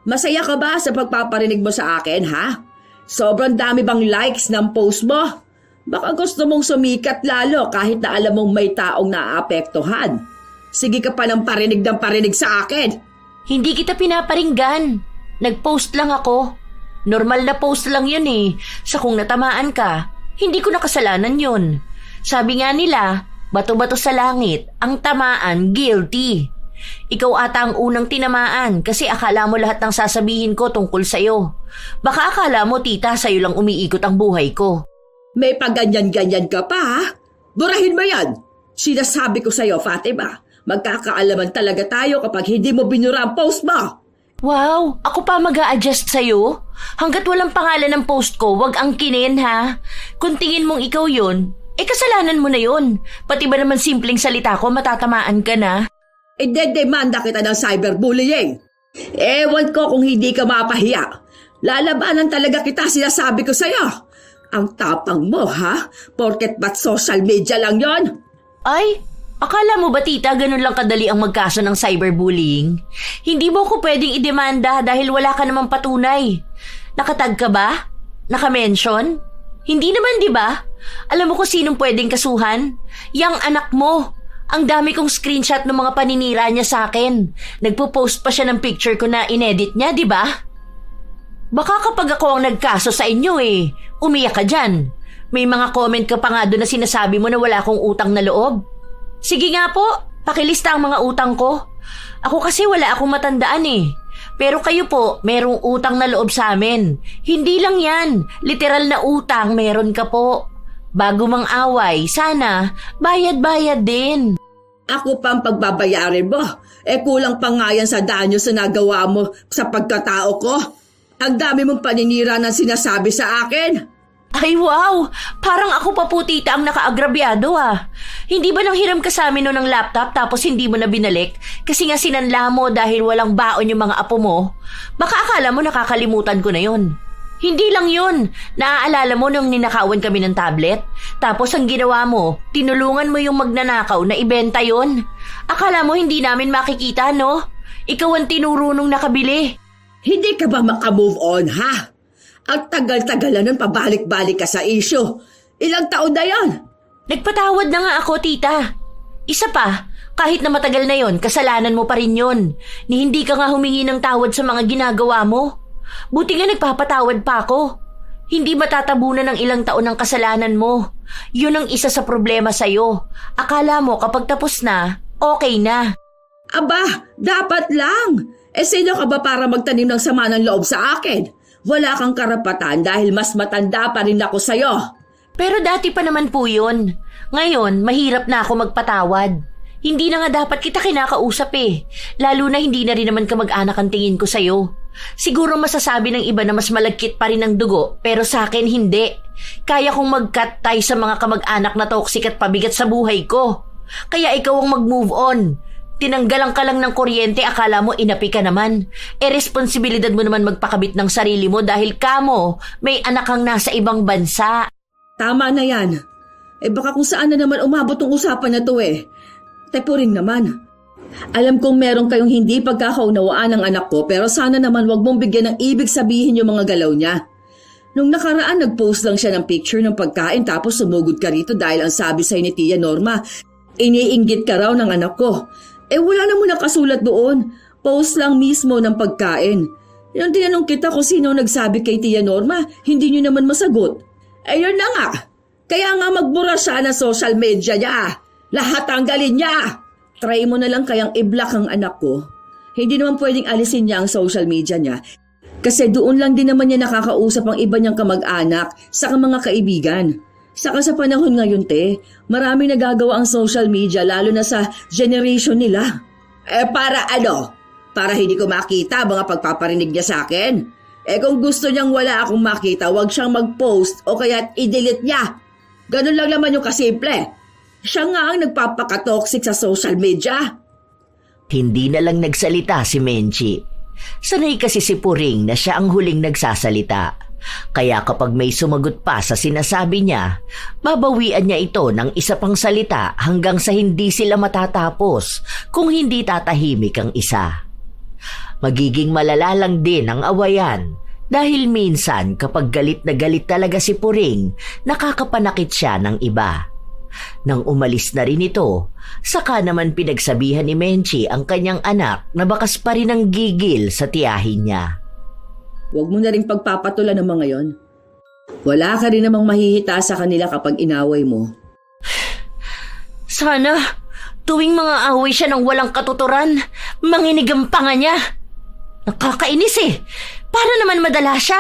Masaya ka ba sa pagpaparinig mo sa akin, ha? Sobrang dami bang likes ng post mo? Baka gusto mong sumikat lalo kahit na alam mong may taong naaapektuhan. Sige ka pa ng parinig sa akin. Hindi kita pinaparinggan. Nag-post lang ako. Normal na post lang yun eh. Sa kung natamaan ka, hindi ko nakasalanan yun. Sabi nga nila, bato-bato sa langit, ang tamaan guilty. Ikaw ata ang unang tinamaan kasi akala mo lahat ng sasabihin ko tungkol sa'yo. Baka akala mo tita sa'yo lang umiikot ang buhay ko. May paganyan-ganyan ka pa, ha? Burahin mo yan. Sinasabi ko sa'yo, Fatima, magkakaalaman talaga tayo kapag hindi mo binura ang post mo. Wow, ako pa mag-a-adjust sa'yo? Hanggat walang pangalan ng post ko, wag ang kinin ha. Kung tingin mong ikaw yun, kasalanan mo na yun. Pati ba naman simpleng salita ko, matatamaan ka na? Idedemanda kita ng cyberbullying. Ewan ko kung hindi ka mapahiya. Lalabanan talaga kita, sinasabi ko sa'yo. Ang tapang mo, ha? Porket ba't social media lang yon? Ay, akala mo ba tita ganun lang kadali ang magkaso ng cyberbullying? Hindi mo ko pwedeng idemanda dahil wala ka namang patunay. Nakatag ka ba? Nakamention? Hindi naman, di ba? Alam mo kung sinong pwedeng kasuhan? Yang anak mo. Ang dami kong screenshot ng mga paninira niya sa akin. Nagpo-post pa siya ng picture ko na inedit niya, di ba? Baka kapag ako ang nagkaso sa inyo umiyak ka dyan. May mga comment ka pa nga doon na sinasabi mo na wala akong utang na loob. Sige nga po, pakilista ang mga utang ko. Ako kasi wala akong matandaan Pero kayo po, merong utang na loob sa amin. Hindi lang yan, literal na utang meron ka po. Bago mang away, sana, bayad-bayad din. Ako pa ang pagbabayarin mo. Kulang pa nga yan sa danyo sa nagawa mo sa pagkatao ko. Ang dami mong paninira na sinasabi sa akin. Ay wow, parang ako pa po tita ang nakaagrabyado Hindi ba nang hiram ka sa amin noon ng laptop tapos hindi mo na binalik? Kasi nga sinanla mo dahil walang baon yung mga apo mo? Baka akala mo nakakalimutan ko na yon. Hindi lang yun. Naaalala mo nung ninakawan kami ng tablet? Tapos ang ginawa mo, tinulungan mo yung magnanakaw na ibenta yon. Akala mo hindi namin makikita, no? Ikaw ang tinuro nung nakabili. Hindi ka ba makamove on, ha? Ang tagal-tagal na nun pabalik-balik ka sa issue. Ilang taon na yon? Nagpatawad na nga ako, tita. Isa pa, kahit na matagal na yon, kasalanan mo pa rin yon. Ni hindi ka nga humingi ng tawad sa mga ginagawa mo. Buti nga nagpapatawad pa ako. Hindi matatabunan ng ilang taon ng kasalanan mo. Yun ang isa sa problema sa'yo. Akala mo kapag tapos na, okay na. Aba, dapat lang. Sino ka ba para magtanim ng sama ng loob sa akin? Wala kang karapatan dahil mas matanda pa rin ako sa'yo. Pero dati pa naman po yun. Ngayon, mahirap na ako magpatawad. Hindi na nga dapat kita kinakausap Lalo na hindi na rin naman kamag-anak ang tingin ko sa'yo. Siguro masasabi ng iba na mas malagkit pa rin ang dugo, pero sa akin hindi. Kaya kong mag-cut tie sa mga kamag-anak na toxic at pabigat sa buhay ko. Kaya ikaw ang mag-move on. Tinanggalan ka lang ng kuryente, akala mo inapi ka naman. Responsibilidad mo naman magpakabit ng sarili mo dahil kamo may anak kang nasa ibang bansa. Tama na yan. Baka kung saan na naman umabot ang usapan na to Tepuring naman. Alam kong meron kayong hindi pagkakaunawaan ng anak ko pero sana naman wag mong bigyan ng ibig sabihin yung mga galaw niya. Nung nakaraan nag-post lang siya ng picture ng pagkain tapos sumugod ka rito dahil ang sabi sa'yo ni Tia Norma, iniinggit ka raw ng anak ko. Wala naman nakasulat doon. Post lang mismo ng pagkain. Yung tinanong kita kung sino nagsabi kay Tia Norma, hindi niyo naman masagot. Yun na nga. Kaya nga magbura siya ng social media niya. Lahat tanggalin niya. Try mo na lang kayang i-block ang anak ko. Hindi naman pwedeng alisin niya ang social media niya. Kasi doon lang din naman niya nakakausap ang iba niyang kamag-anak sa mga kaibigan. Saka sa panahon ngayon, maraming nagagawa ang social media lalo na sa generation nila. Para ano? Para hindi ko makita mga pagpaparinig niya sa akin? Kung gusto niyang wala akong makita, wag siyang mag-post o kaya i-delete niya. Ganun lang naman yung kasimple. Siya nga ang nagpapaka-toxic sa social media. Hindi na lang nagsalita si Menchi. Sanay kasi si Puring na siya ang huling nagsasalita. Kaya kapag may sumagot pa sa sinasabi niya, babawian niya ito ng isa pang salita hanggang sa hindi sila matatapos kung hindi tatahimik ang isa. Magiging malala lang din ang awayan dahil minsan kapag galit na galit talaga si Puring, nakakapanakit siya ng iba. Nang umalis na rin ito, saka naman pinagsabihan ni Menchie ang kanyang anak na bakas pa rin ang gigil sa tiyahin niya. Huwag mo na rin pagpapatulan ng mga yon. Wala ka rin namang mahihita sa kanila kapag inaway mo. Sana, tuwing mga away siya ng walang katuturan, manginig ang panga niya. Nakakainis eh. Para naman madala siya.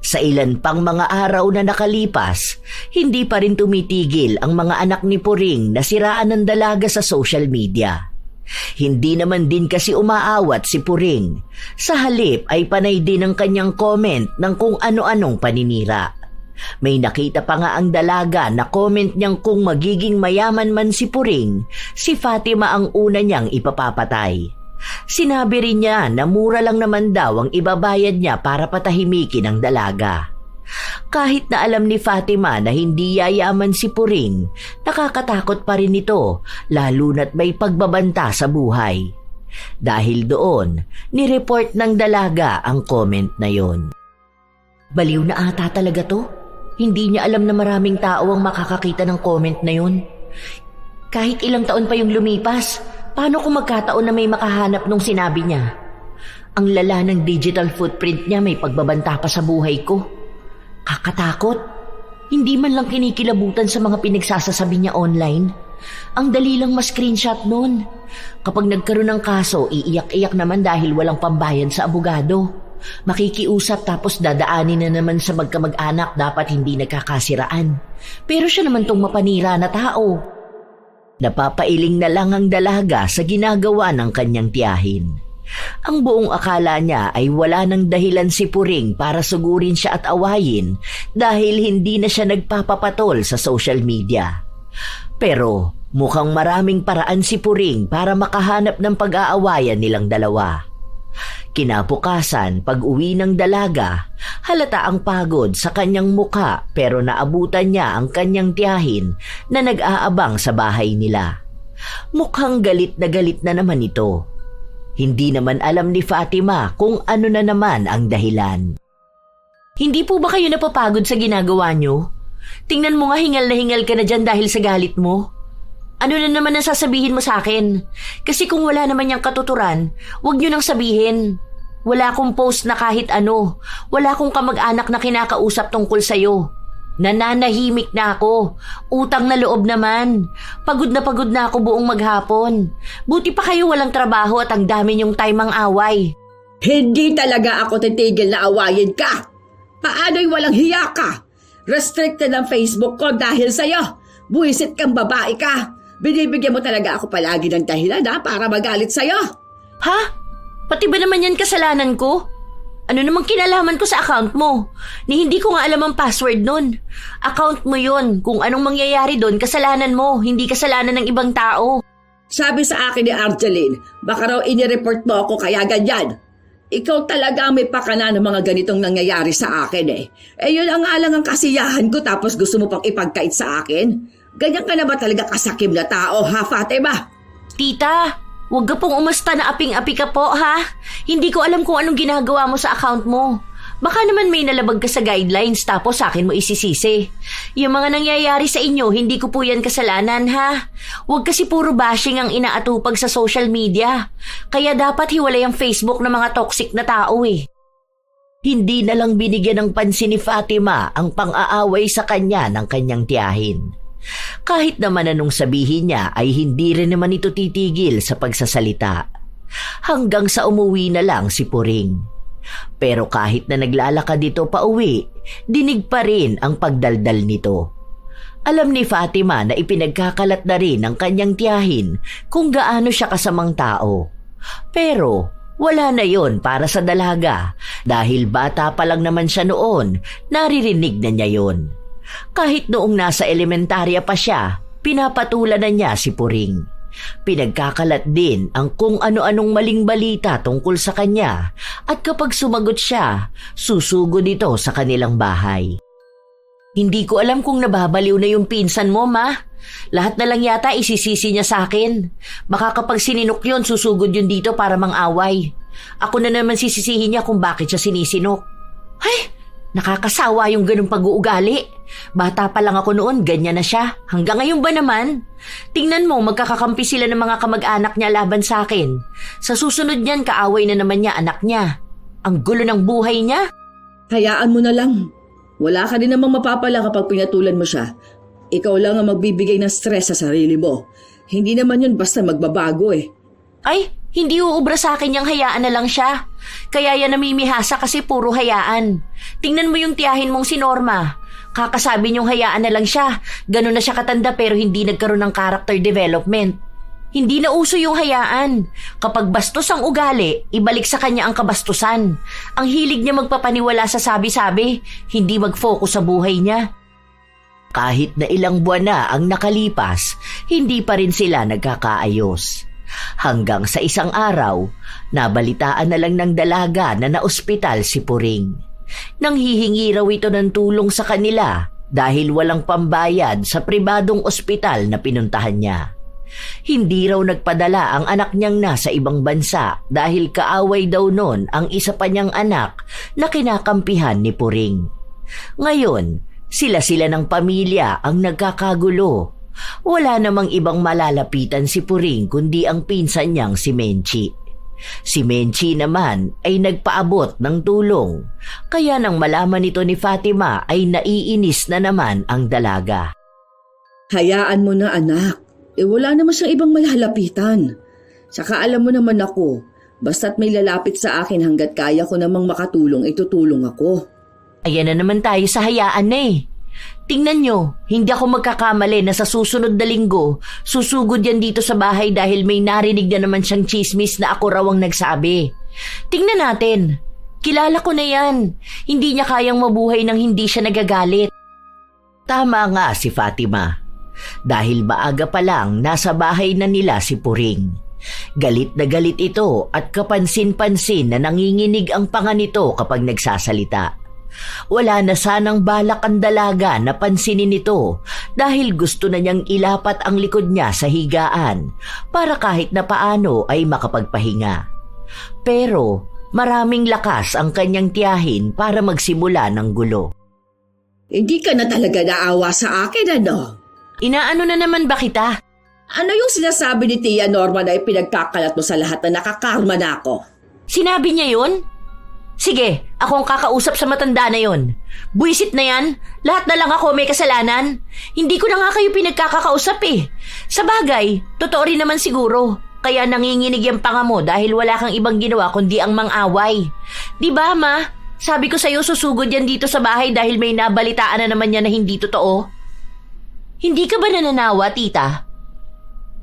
Sa ilan pang mga araw na nakalipas, hindi pa rin tumitigil ang mga anak ni Puring na siraan ng dalaga sa social media. Hindi naman din kasi umaawat si Puring. Sa halip ay panay din ang kanyang comment ng kung ano-anong paninira. May nakita pa nga ang dalaga na comment niyang kung magiging mayaman man si Puring, si Fatima ang una niyang ipapapatay. Sinabi rin niya na mura lang naman daw ang ibabayad niya para patahimikin ang dalaga. Kahit na alam ni Fatima na hindi yayaman si Puring, nakakatakot pa rin ito, lalo na't may pagbabanta sa buhay. Dahil doon, nireport ng dalaga ang comment na yon. Baliw na ata talaga to. Hindi niya alam na maraming tao ang makakakita ng comment na yon. Kahit ilang taon pa yung lumipas, paano kung magkataon na may makahanap nung sinabi niya? Ang lala ng digital footprint niya, may pagbabanta pa sa buhay ko. Kakatakot. Hindi man lang kinikilabutan sa mga pinagsasasabi niya online. Ang dali lang ma-screenshot nun. Kapag nagkaroon ng kaso, iiyak-iyak naman dahil walang pambayad sa abogado. Makikiusap tapos dadaanin na naman sa magkamag-anak, dapat hindi nagkakasiraan. Pero siya naman tong mapanira na tao. Napapailing na lang ang dalaga sa ginagawa ng kanyang tiyahin. Ang buong akala niya ay wala ng dahilan si Puring para sugurin siya at awayin dahil hindi na siya nagpapapatol sa social media. Pero mukhang maraming paraan si Puring para makahanap ng pag-aawayan nilang dalawa. Kinabukasan, pag-uwi ng dalaga, halata ang pagod sa kanyang muka pero naabutan niya ang kanyang tiyahin na nag-aabang sa bahay nila. Mukhang galit na naman ito. Hindi naman alam ni Fatima kung ano na naman ang dahilan. Hindi po ba kayo napapagod sa ginagawa niyo? Tingnan mo nga, hingal na hingal ka na dyan dahil sa galit mo. Ano na naman ang sasabihin mo sa akin? Kasi kung wala naman niyang katuturan, huwag niyo nang sabihin. Wala akong post na kahit ano. Wala akong kamag-anak na kinakausap tungkol sa'yo. Nananahimik na ako. Utang na loob naman. Pagod na ako buong maghapon. Buti pa kayo walang trabaho at ang dami niyong time ang away. Hindi talaga ako titigil na awayin ka. Paano'y walang hiya ka? Restricted ang Facebook ko dahil sa'yo. Buwisit kang babae ka. Binibigyan mo talaga ako palagi ng dahilan para magalit sa'yo. Ha? Pati ba naman yan kasalanan ko? Ano namang kinalaman ko sa account mo? Ni hindi ko nga alam ang password nun. Account mo yun. Kung anong mangyayari doon, kasalanan mo, hindi kasalanan ng ibang tao. Sabi sa akin ni Argeline, baka raw inireport mo ako kaya ganyan. Ikaw talaga may pakana ng mga ganitong nangyayari sa akin eh. Eh yun ang alang ang kasiyahan ko tapos gusto mo pang ipagkait sa akin? Ganyan ka na ba talaga kasakim na tao, ha Fatima? Tita, huwag ka pong umasta na aping-api ka po, ha? Hindi ko alam kung anong ginagawa mo sa account mo. Baka naman may nalabag ka sa guidelines tapos sa akin mo isisisi. Yung mga nangyayari sa inyo, hindi ko po yan kasalanan, ha? Huwag kasi puro bashing ang inaatupag sa social media. Kaya dapat hiwalay ang Facebook ng mga toxic na tao eh. Hindi na lang binigyan ng pansin ni Fatima ang pang-aaway sa kanya ng kanyang tiyahin. Kahit naman anong sabihin niya ay hindi rin naman ito titigil sa pagsasalita. Hanggang sa umuwi na lang si Puring. Pero kahit na naglalakad dito pa uwi, dinig pa rin ang pagdaldal nito. Alam ni Fatima na ipinagkakalat na rin ng kanyang tiyahin kung gaano siya kasamang tao. Pero wala na yon para sa dalaga dahil bata pa lang naman siya noon, naririnig na niya yon. Kahit noong nasa elementarya pa siya, pinapatulan na niya si Puring. Pinagkakalat din ang kung ano-anong maling balita tungkol sa kanya at kapag sumagot siya, susugod ito sa kanilang bahay. Hindi ko alam kung nababaliw na yung pinsan mo, ma. Lahat na lang yata isisisi niya sa akin. Baka kapag sininok yun, susugod yun dito para mang-away. Ako na naman sisisihin niya kung bakit siya sinisinok. Ay, nakakasawa yung ganung pag-uugali. Bata pa lang ako noon, ganyan na siya. Hanggang ngayon ba naman? Tingnan mo, magkakakampi sila ng mga kamag-anak niya laban sa akin. Sa susunod niyan, kaaway na naman niya anak niya. Ang gulo ng buhay niya. Hayaan mo na lang. Wala ka din namang mapapala kapag pinatulan mo siya. Ikaw lang ang magbibigay ng stress sa sarili mo. Hindi naman yun basta magbabago eh. Ay, hindi uubra sa akin yung hayaan na lang siya. Kaya yan namimihasa kasi puro hayaan. Tingnan mo yung tiyahin mong si Norma. Kakasabi niyong hayaan na lang siya. Ganun na siya katanda pero hindi nagkaroon ng character development. Hindi na uso yung hayaan. Kapag bastos ang ugali, ibalik sa kanya ang kabastusan. Ang hilig niya magpapaniwala sa sabi-sabi, hindi mag-focus sa buhay niya. Kahit na ilang buwan na ang nakalipas, hindi pa rin sila nagkakaayos. Hanggang sa isang araw, nabalitaan na lang ng dalaga na naospital si Puring. Nanghihingi raw ito ng tulong sa kanila dahil walang pambayad sa pribadong ospital na pinuntahan niya. Hindi raw nagpadala ang anak niyang nasa ibang bansa dahil kaaway daw nun ang isa pa niyang anak na kinakampihan ni Puring. Ngayon, sila ng pamilya ang nagkakagulo. Wala namang ibang malalapitan si Puring kundi ang pinsan niyang si Menchi. Si Menchi naman ay nagpaabot ng tulong, kaya nang malaman ito ni Fatima ay naiinis na naman ang dalaga. Hayaan mo na anak. Wala naman siyang ibang malalapitan. Saka alam mo naman ako, basta't may lalapit sa akin hanggat kaya ko namang makatulong, itutulong ako. Ayan na naman tayo sa hayaan na eh. Tingnan nyo, hindi ako magkakamali na sa susunod na linggo, susugod yan dito sa bahay dahil may narinig na naman siyang chismis na ako raw ang nagsabi. Tingnan natin. Kilala ko na yan. Hindi niya kayang mabuhay nang hindi siya nagagalit. Tama nga si Fatima. Dahil maaga pa lang nasa bahay na nila si Puring. Galit na galit ito at kapansin-pansin na nanginginig ang panga nito kapag nagsasalita. Wala na sanang balak ang dalaga na pansinin ito dahil gusto na niyang ilapat ang likod niya sa higaan para kahit na paano ay makapagpahinga. Pero maraming lakas ang kanyang tiyahin para magsimula ng gulo. Hindi ka na talaga naawa sa akin, ano? Inaano na naman ba kita? Ano yung sinasabi ni Tia Norma na ipinagkakalat mo sa lahat na nakakarma na ako? Sinabi niya yun? Sige, ako ang kakausap sa matanda na yon. Buisit na yan. Lahat na lang ako may kasalanan. Hindi ko na nga kayo pinagkakausap eh. Sa bagay, totoo rin naman siguro. Kaya nanginginig yung panga mo dahil wala kang ibang ginawa kundi ang mang-away. Di ba, ma? Sabi ko sa'yo susugod yan dito sa bahay dahil may nabalitaan na naman yan na hindi totoo. Hindi ka ba nananawa, tita?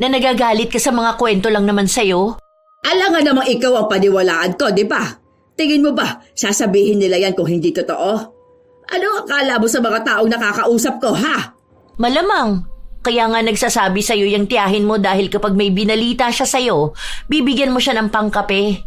Na nagagalit ka sa mga kwento lang naman sa'yo? Alangan namang ikaw ang paniwalaan ko, di ba? Tingin mo ba, sasabihin nila yan kung hindi totoo? Ano akala mo sa mga taong nakakausap ko, ha? Malamang. Kaya nga nagsasabi sa'yo yung tiyahin mo dahil kapag may binalita siya sa'yo, bibigyan mo siya ng pangkape.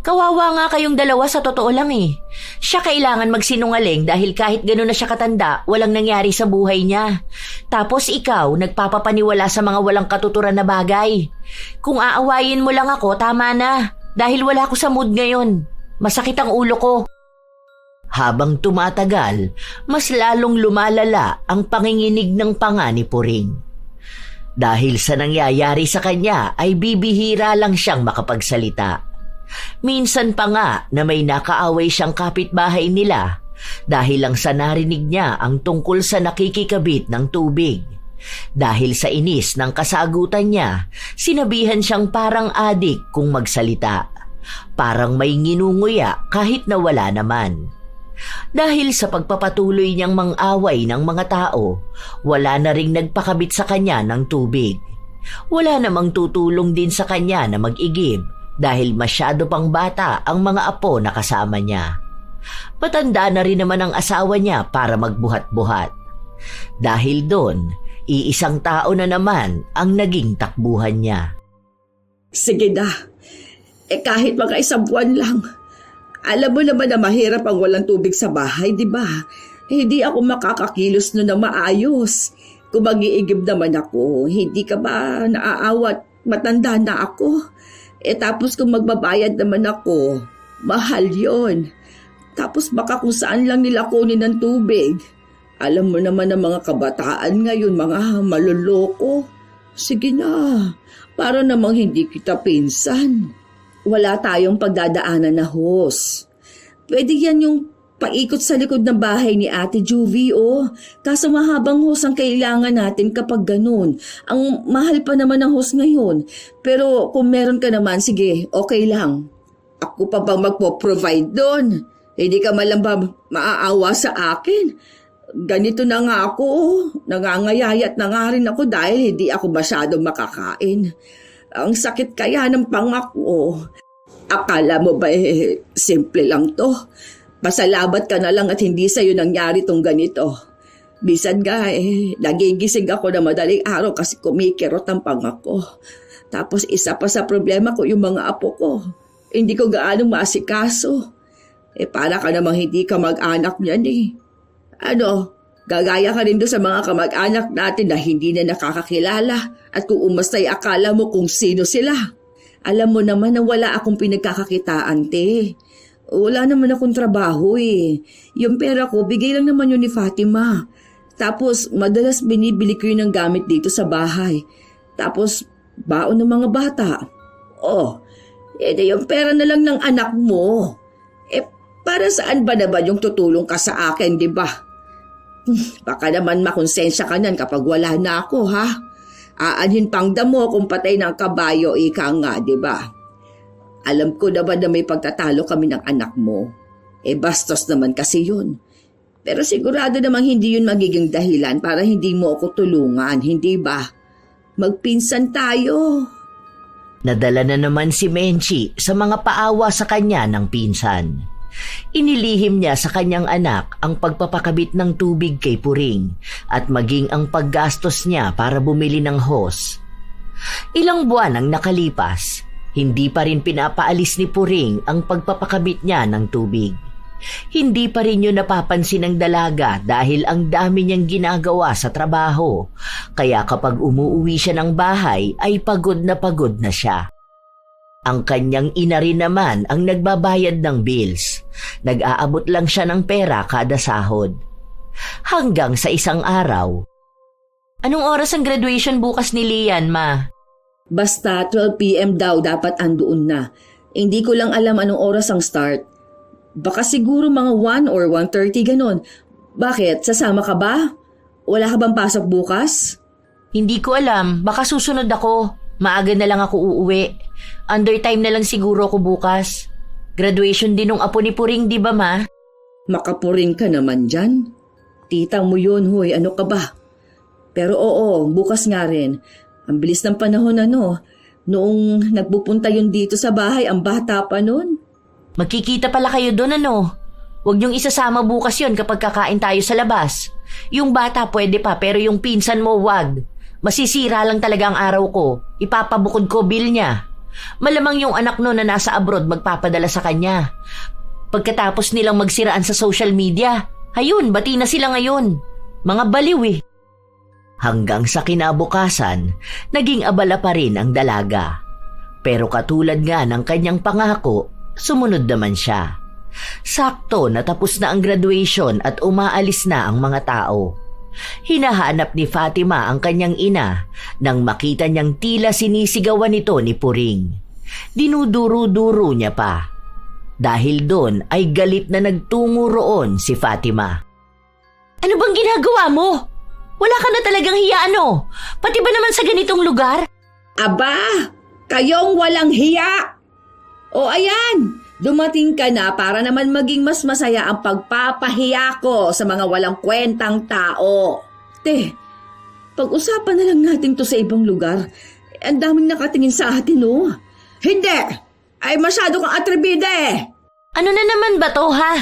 Kawawa nga kayong dalawa sa totoo lang eh. Siya kailangan magsinungaling dahil kahit gano'n na siya katanda, walang nangyari sa buhay niya. Tapos ikaw, nagpapapaniwala sa mga walang katuturan na bagay. Kung aawayin mo lang ako, tama na. Dahil wala ko sa mood ngayon. Masakit ang ulo ko. Habang tumatagal, mas lalong lumalala ang panginginig ng panga ni Puring. Dahil sa nangyayari sa kanya ay bibihira lang siyang makapagsalita. Minsan pa nga na may nakaaway siyang kapitbahay nila dahil lang sa narinig niya ang tungkol sa nakikikabit ng tubig. Dahil sa inis ng kasagutan niya, sinabihan siyang parang adik kung magsalita. Parang may nginunguya kahit na wala naman. Dahil sa pagpapatuloy niyang mang-away ng mga tao, wala na ring nagpakabit sa kanya ng tubig. Wala namang tutulong din sa kanya na mag-igib dahil masyado pang bata ang mga apo na kasama niya. Matanda na rin naman ang asawa niya para magbuhat-buhat. Dahil doon, Iisang tao na naman ang naging takbuhan niya. Sige na. Kahit mga 1 buwan lang. Alam mo naman na mahirap ang walang tubig sa bahay, di ba? Hindi ako makakakilos na maayos. Kung mag-iigib naman ako, hindi ka ba naaawat? Matanda na ako. Tapos kung magbabayad naman ako, mahal yon. Tapos baka kung saan lang nila kunin ng tubig. Alam mo naman ang mga kabataan ngayon, mga maluloko. Sige na, para namang hindi kita pinsan. Wala tayong pagdadaanan na hose. Pwede yan yung paikot sa likod ng bahay ni Ate Juvie, oh. Kaso mahabang hose ang kailangan natin kapag ganun. Ang mahal pa naman ng hose ngayon. Pero kung meron ka naman, sige, okay lang. Ako pa bang magpo-provide doon? Hindi ka malang ba maaawa sa akin? Ganito na nga ako, oh. Nangangayayat na nga rin ako dahil hindi ako masyadong makakain. Ang sakit kaya ng pangako. Akala mo ba simple lang to? Pasalamat ka na lang at hindi sa'yo nangyari tong ganito. Bisan nga nagigising ako na madaling araw kasi kumikirot ang pangako. Tapos isa pa sa problema ko yung mga apo ko. Hindi ko gaanong maasikaso. Para ka namang hindi ka mag-anak niyan Gagaya ka rin doon sa mga kamag-anak natin na hindi na nakakakilala at kung umastay akala mo kung sino sila. Alam mo naman na wala akong pinagkakakitaan, te. Wala naman akong trabaho Yung pera ko, bigay lang naman yun ni Fatima. Tapos madalas binibili ko yun ng gamit dito sa bahay. Tapos baon ng mga bata. Yung pera na lang ng anak mo. Para saan ba naman yung tutulong ka sa akin, di ba? Baka naman makonsensya ka nan kapag wala na ako, ha? Aanhin pang damo kung patay ng kabayo, ika nga, di ba? Alam ko naman na may pagtatalo kami ng anak mo. Bastos naman kasi yun. Pero sigurado namang hindi yun magiging dahilan para hindi mo ako tulungan, hindi ba? Magpinsan tayo. Nadala na naman si Menchi sa mga paawa sa kanya ng pinsan. Inilihim niya sa kanyang anak ang pagpapakabit ng tubig kay Puring at maging ang paggastos niya para bumili ng hose. Ilang buwan ang nakalipas, hindi pa rin pinapaalis ni Puring ang pagpapakabit niya ng tubig. Hindi pa rin yun napapansin ng dalaga dahil ang dami niyang ginagawa sa trabaho, kaya kapag umuuwi siya ng bahay ay pagod na siya. Ang kanyang ina rin naman ang nagbabayad ng bills. Nag-aabot lang siya ng pera kada sahod. Hanggang sa isang araw. Anong oras ang graduation bukas ni Lian, ma? Basta 12 p.m. daw dapat andoon na. Hindi ko lang alam anong oras ang start. Baka siguro mga 1 or 1:30 ganon. Bakit? Sasama ka ba? Wala ka bang pasok bukas? Hindi ko alam. Baka susunod ako. Maaga na lang ako uuwi. Undertime na lang siguro ako bukas. Graduation din ng apo ni Puring, di ba, ma? Makapuring ka naman dyan. Titang mo yun, hoy. Ano ka ba? Pero oo, bukas nga rin. Ang bilis ng panahon Noong nagpupunta yun dito sa bahay, ang bata pa nun. Magkikita pala kayo doon, Huwag niyong isasama bukas yon kapag kakain tayo sa labas. Yung bata pwede pa, pero yung pinsan mo wag. Masisira lang talaga ang araw ko. Ipapabukod ko bill niya. Malamang yung anak no na nasa abroad magpapadala sa kanya. Pagkatapos nilang magsiraan sa social media, hayun, bati na sila ngayon. Mga baliw Hanggang sa kinabukasan, naging abala pa rin ang dalaga. Pero katulad nga ng kanyang pangako, sumunod naman siya. Sakto natapos na ang graduation at umaalis na ang mga tao. Hinahanap ni Fatima ang kanyang ina nang makita niyang tila sinisigawan nito ni Puring. Dinuduro-duro niya pa. Dahil doon ay galit na nagtungo roon si Fatima. Ano bang ginagawa mo? Wala ka na talagang hiya, Pati ba naman sa ganitong lugar? Aba, kayong walang hiya! O ayan, dumating ka na para naman maging mas masaya ang pagpapahiya ko sa mga walang kwentang tao. Te, pag-usapan na lang natin to sa ibang lugar. Ang daming nakatingin sa atin, Hindi! Ay masyado kang atribida Ano na naman ba to, ha?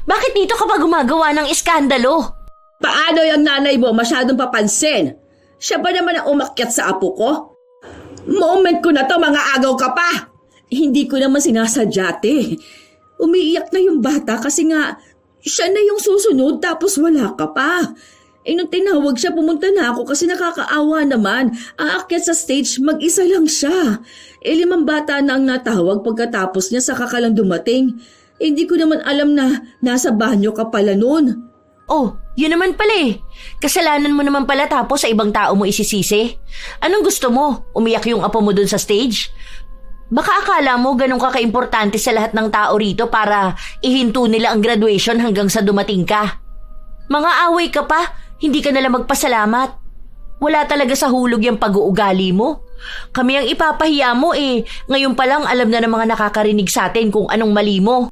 Bakit dito ka pa gumagawa ng iskandalo? Paano yung nanay mo masyadong papansin? Siya ba naman ang umakyat sa apo ko? Moment ko na to, mga agaw ka pa! Hindi ko naman sinasadya, te. Umiiyak na yung bata kasi nga siya na yung susunod tapos wala ka pa. Nung tinawag siya, pumunta na ako kasi nakakaawa naman. Aakyat sa stage, mag-isa lang siya. 5 bata na ang natawag pagkatapos niya saka ka lang dumating. Hindi ko naman alam na nasa banyo ka pala noon. Oh, yun naman pala eh. Kasalanan mo naman pala tapos sa ibang tao mo isisisi. Anong gusto mo? Umiyak yung apo mo dun sa stage? Baka akala mo ganun ka kaimportante sa lahat ng tao rito para ihinto nila ang graduation hanggang sa dumating ka. Mga away ka pa, hindi ka nalang magpasalamat. Wala talaga sa hulog yung pag-uugali mo. Kami ang ipapahiya mo eh. Ngayon pa lang alam na ng mga nakakarinig sa atin kung anong mali mo.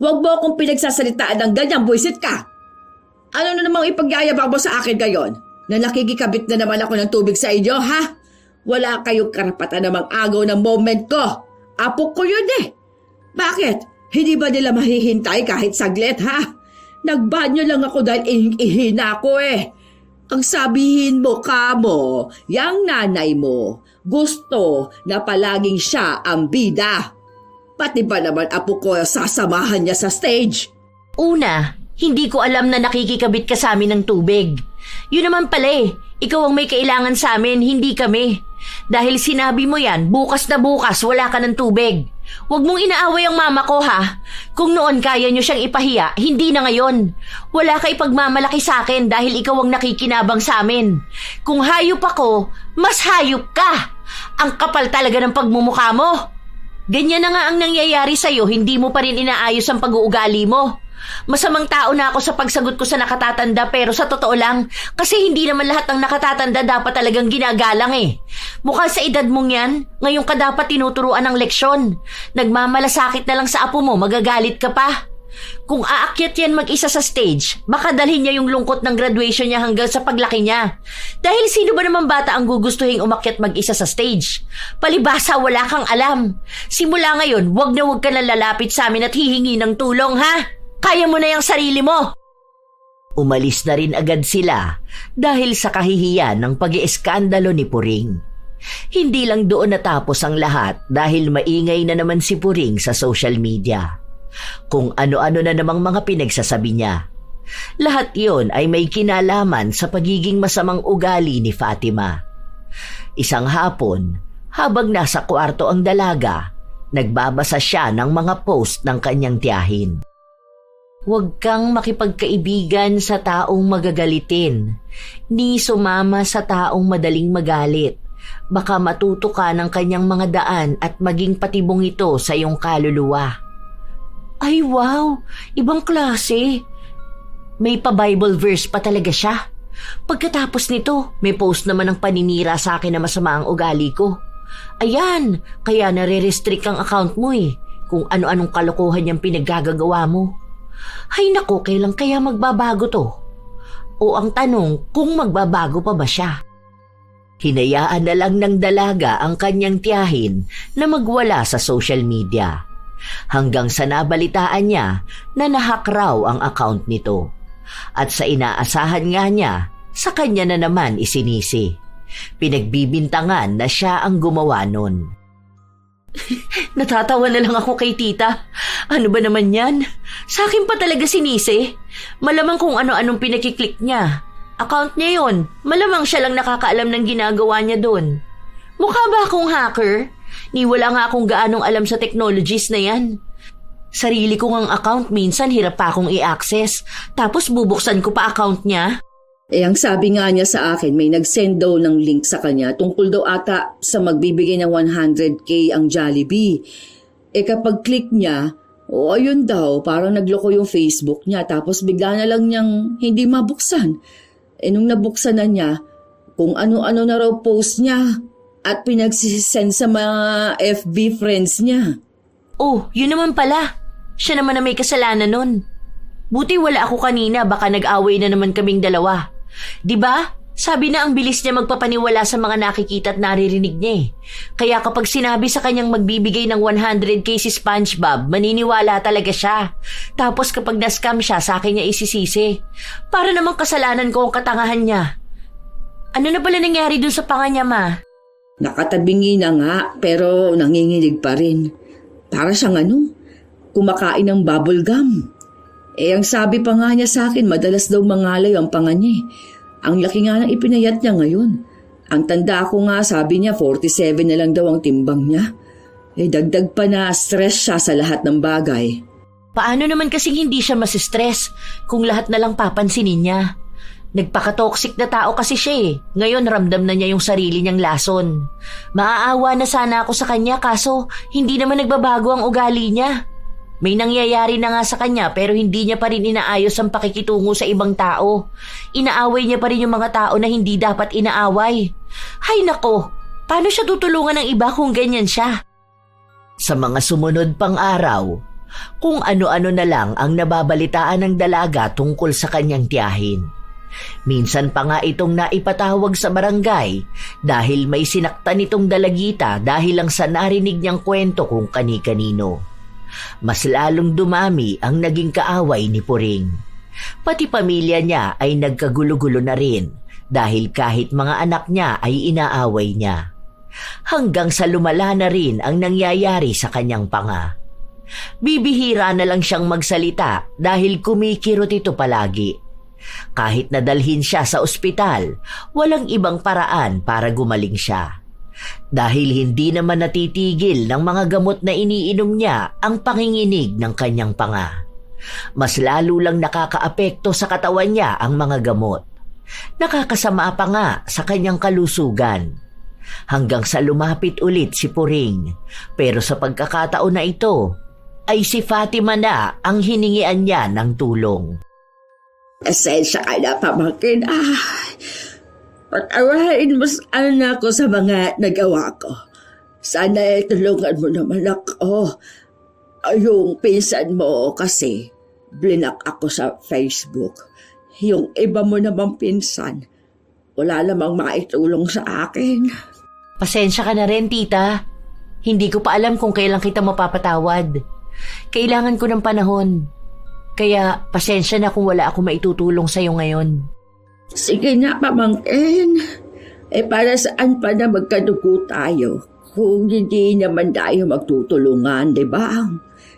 Huwag mo akong pinagsasalitaan ng ganyan, buisit ka! Ano na namang ipagyayabang mo sa akin ngayon? Na nakikikabit na naman ako ng tubig sa inyo, ha? Wala kayong karapatan namang agaw ng moment ko. Apo ko yun eh. Bakit? Hindi ba nila mahihintay kahit saglit, ha? Nagbanyo lang ako dahil ihina ako eh. Ang sabihin mo kamo, yang nanay mo, gusto na palaging siya ang bida. Pati ba naman apo ko sasamahan niya sa stage? Una, hindi ko alam na nakikikabit ka sa amin ng tubig. Yun naman pala eh, ikaw ang may kailangan sa amin, hindi kami. Dahil sinabi mo yan, bukas na bukas wala ka ng tubig. Huwag mong inaaway ang mama ko ha. Kung noon kaya nyo siyang ipahiya, hindi na ngayon. Wala ka ipagmamalaki sa akin dahil ikaw ang nakikinabang sa amin. Kung hayop ako, mas hayop ka. Ang kapal talaga ng pagmumukha mo. Ganyan na nga ang nangyayari sa'yo, hindi mo pa rin inaayos ang pag-uugali mo. Masamang tao na ako sa pagsagot ko sa nakatatanda pero sa totoo lang, kasi hindi naman lahat ng nakatatanda dapat talagang ginagalang eh. Mukhang sa edad mong yan, ngayon ka dapat tinuturuan ng leksyon. Nagmamalasakit na lang sa apo mo, magagalit ka pa. Kung aakyat yan mag-isa sa stage, baka dalhin niya yung lungkot ng graduation niya hanggang sa paglaki niya. Dahil sino ba naman bata ang gugustuhin umakyat mag-isa sa stage? Palibasa wala kang alam. Simula ngayon, wag na wag ka na lalapit sa amin at hihingi ng tulong ha. Kaya mo na yung sarili mo. Umalis na rin agad sila dahil sa kahihiyan ng pag-ieskandalo ni Puring. Hindi lang doon natapos ang lahat dahil maingay na naman si Puring sa social media. Kung ano-ano na namang mga pinagsasabi niya. Lahat yon ay may kinalaman sa pagiging masamang ugali ni Fatima. Isang hapon, habang nasa kwarto ang dalaga, nagbabasa siya ng mga post ng kanyang tiyahin. Huwag kang makipagkaibigan sa taong magagalitin, ni sumama sa taong madaling magalit. Baka matuto ka ng kanyang mga daan at maging patibong ito sa iyong kaluluwa. Ay wow, ibang klase. May pa-Bible verse pa talaga siya. Pagkatapos nito, may post naman ng paninira sa akin na masama ang ugali ko. Ayan, kaya nare-restrict ang account mo eh, kung ano-anong kalokohan niyang pinaggagawa mo. Hay nako, kailan kaya magbabago to? O ang tanong, kung magbabago pa ba siya? Hinayaan na lang ng dalaga ang kanyang tiyahin na magwala sa social media. Hanggang sa nabalitaan niya na nahack raw ang account nito. At sa inaasahan nga niya, sa kanya na naman isinisi. Pinagbibintangan na siya ang gumawa nun. Natatawa na lang ako kay tita. Ano ba naman yan? Sa akin pa talaga sinisi. Malamang kung ano-anong pinakiklik niya. Account niya yon. Malamang siya lang nakakaalam ng ginagawa niya doon. Mukha ba akong hacker? Ni wala nga akong gaanong alam sa technologies na yan. Sarili ko ngang account minsan hirap pa akong i-access. Tapos bubuksan ko pa account niya. Ang sabi nga niya sa akin, may nag-send daw ng link sa kanya tungkol daw ata sa magbibigay ng 100K ang Jollibee. Kapag click niya, ayun daw, parang nagloko yung Facebook niya tapos bigla na lang niyang hindi mabuksan. Nung nabuksan na niya, kung ano-ano na raw post niya at pinagsisend sa mga FB friends niya. Oh, yun naman pala. Siya naman na may kasalanan nun. Buti wala ako kanina, baka nag-away na naman kaming dalawa. Diba? Sabi na ang bilis niya magpapaniwala sa mga nakikita at naririnig niya eh. Kaya kapag sinabi sa kanyang magbibigay ng 100K si SpongeBob, maniniwala talaga siya. Tapos kapag na-scam siya, sa akin niya isisisi. Para namang kasalanan ko ang katangahan niya. Ano na pala nangyari dun sa panga niya, ma? Nakatabingi na nga, pero nanginginig pa rin. Para siyang kumakain ng bubble gum. Ang sabi pa nga niya sa akin, madalas daw mangalay ang panga niya. Ang laki nga ng ipinayat niya ngayon. Ang tanda ko nga, sabi niya, 47 na lang daw ang timbang niya. Dagdag pa na stress siya sa lahat ng bagay. Paano naman kasing hindi siya masistress kung lahat na lang papansinin niya? Nagpaka-toxic na tao kasi siya. Ngayon ramdam na niya yung sarili niyang lason. Maaawa na sana ako sa kanya kaso hindi naman nagbabago ang ugali niya. May nangyayari na nga sa kanya pero hindi niya pa rin inaayos ang pakikitungo sa ibang tao. Inaaway niya pa rin yung mga tao na hindi dapat inaaway. Hay nako, paano siya tutulungan ng iba kung ganyan siya? Sa mga sumunod pang araw, kung ano-ano na lang ang nababalitaan ng dalaga tungkol sa kanyang tiyahin. Minsan pa nga itong naipatawag sa barangay dahil may sinaktan itong dalagita dahil lang sa narinig niyang kwento kung kani-kanino. Mas lalong dumami ang naging kaaway ni Puring. Pati pamilya niya ay nagkagulo-gulo na rin dahil kahit mga anak niya ay inaaway niya. Hanggang sa lumala na rin ang nangyayari sa kanyang panga. Bibihira na lang siyang magsalita dahil kumikirot ito palagi. Kahit nadalhin siya sa ospital, walang ibang paraan para gumaling siya. Dahil hindi naman natitigil ng mga gamot na iniinom niya ang panginginig ng kanyang panga. Mas lalo lang nakakaapekto sa katawan niya ang mga gamot. Nakakasama pa nga sa kanyang kalusugan. Hanggang sa lumapit ulit si Puring, pero sa pagkakataon na ito, ay si Fatima na ang hiningian niya ng tulong. Esensya ka na, pamangkin. Patawarin mo sana ako sa mga nagawa ko. Sana tulungan mo naman ako. Yung pinsan mo kasi, blinak ako sa Facebook. Yung iba mo namang pinsan, wala namang maitulong sa akin. Pasensya ka na rin, tita. Hindi ko pa alam kung kailan kita mapapatawad. Kailangan ko ng panahon. Kaya pasensya na kung wala ako maitutulong sa'yo ngayon. Sige na, pamangkin. Para saan pa na magkadugo tayo kung hindi naman tayo magtutulungan, di ba?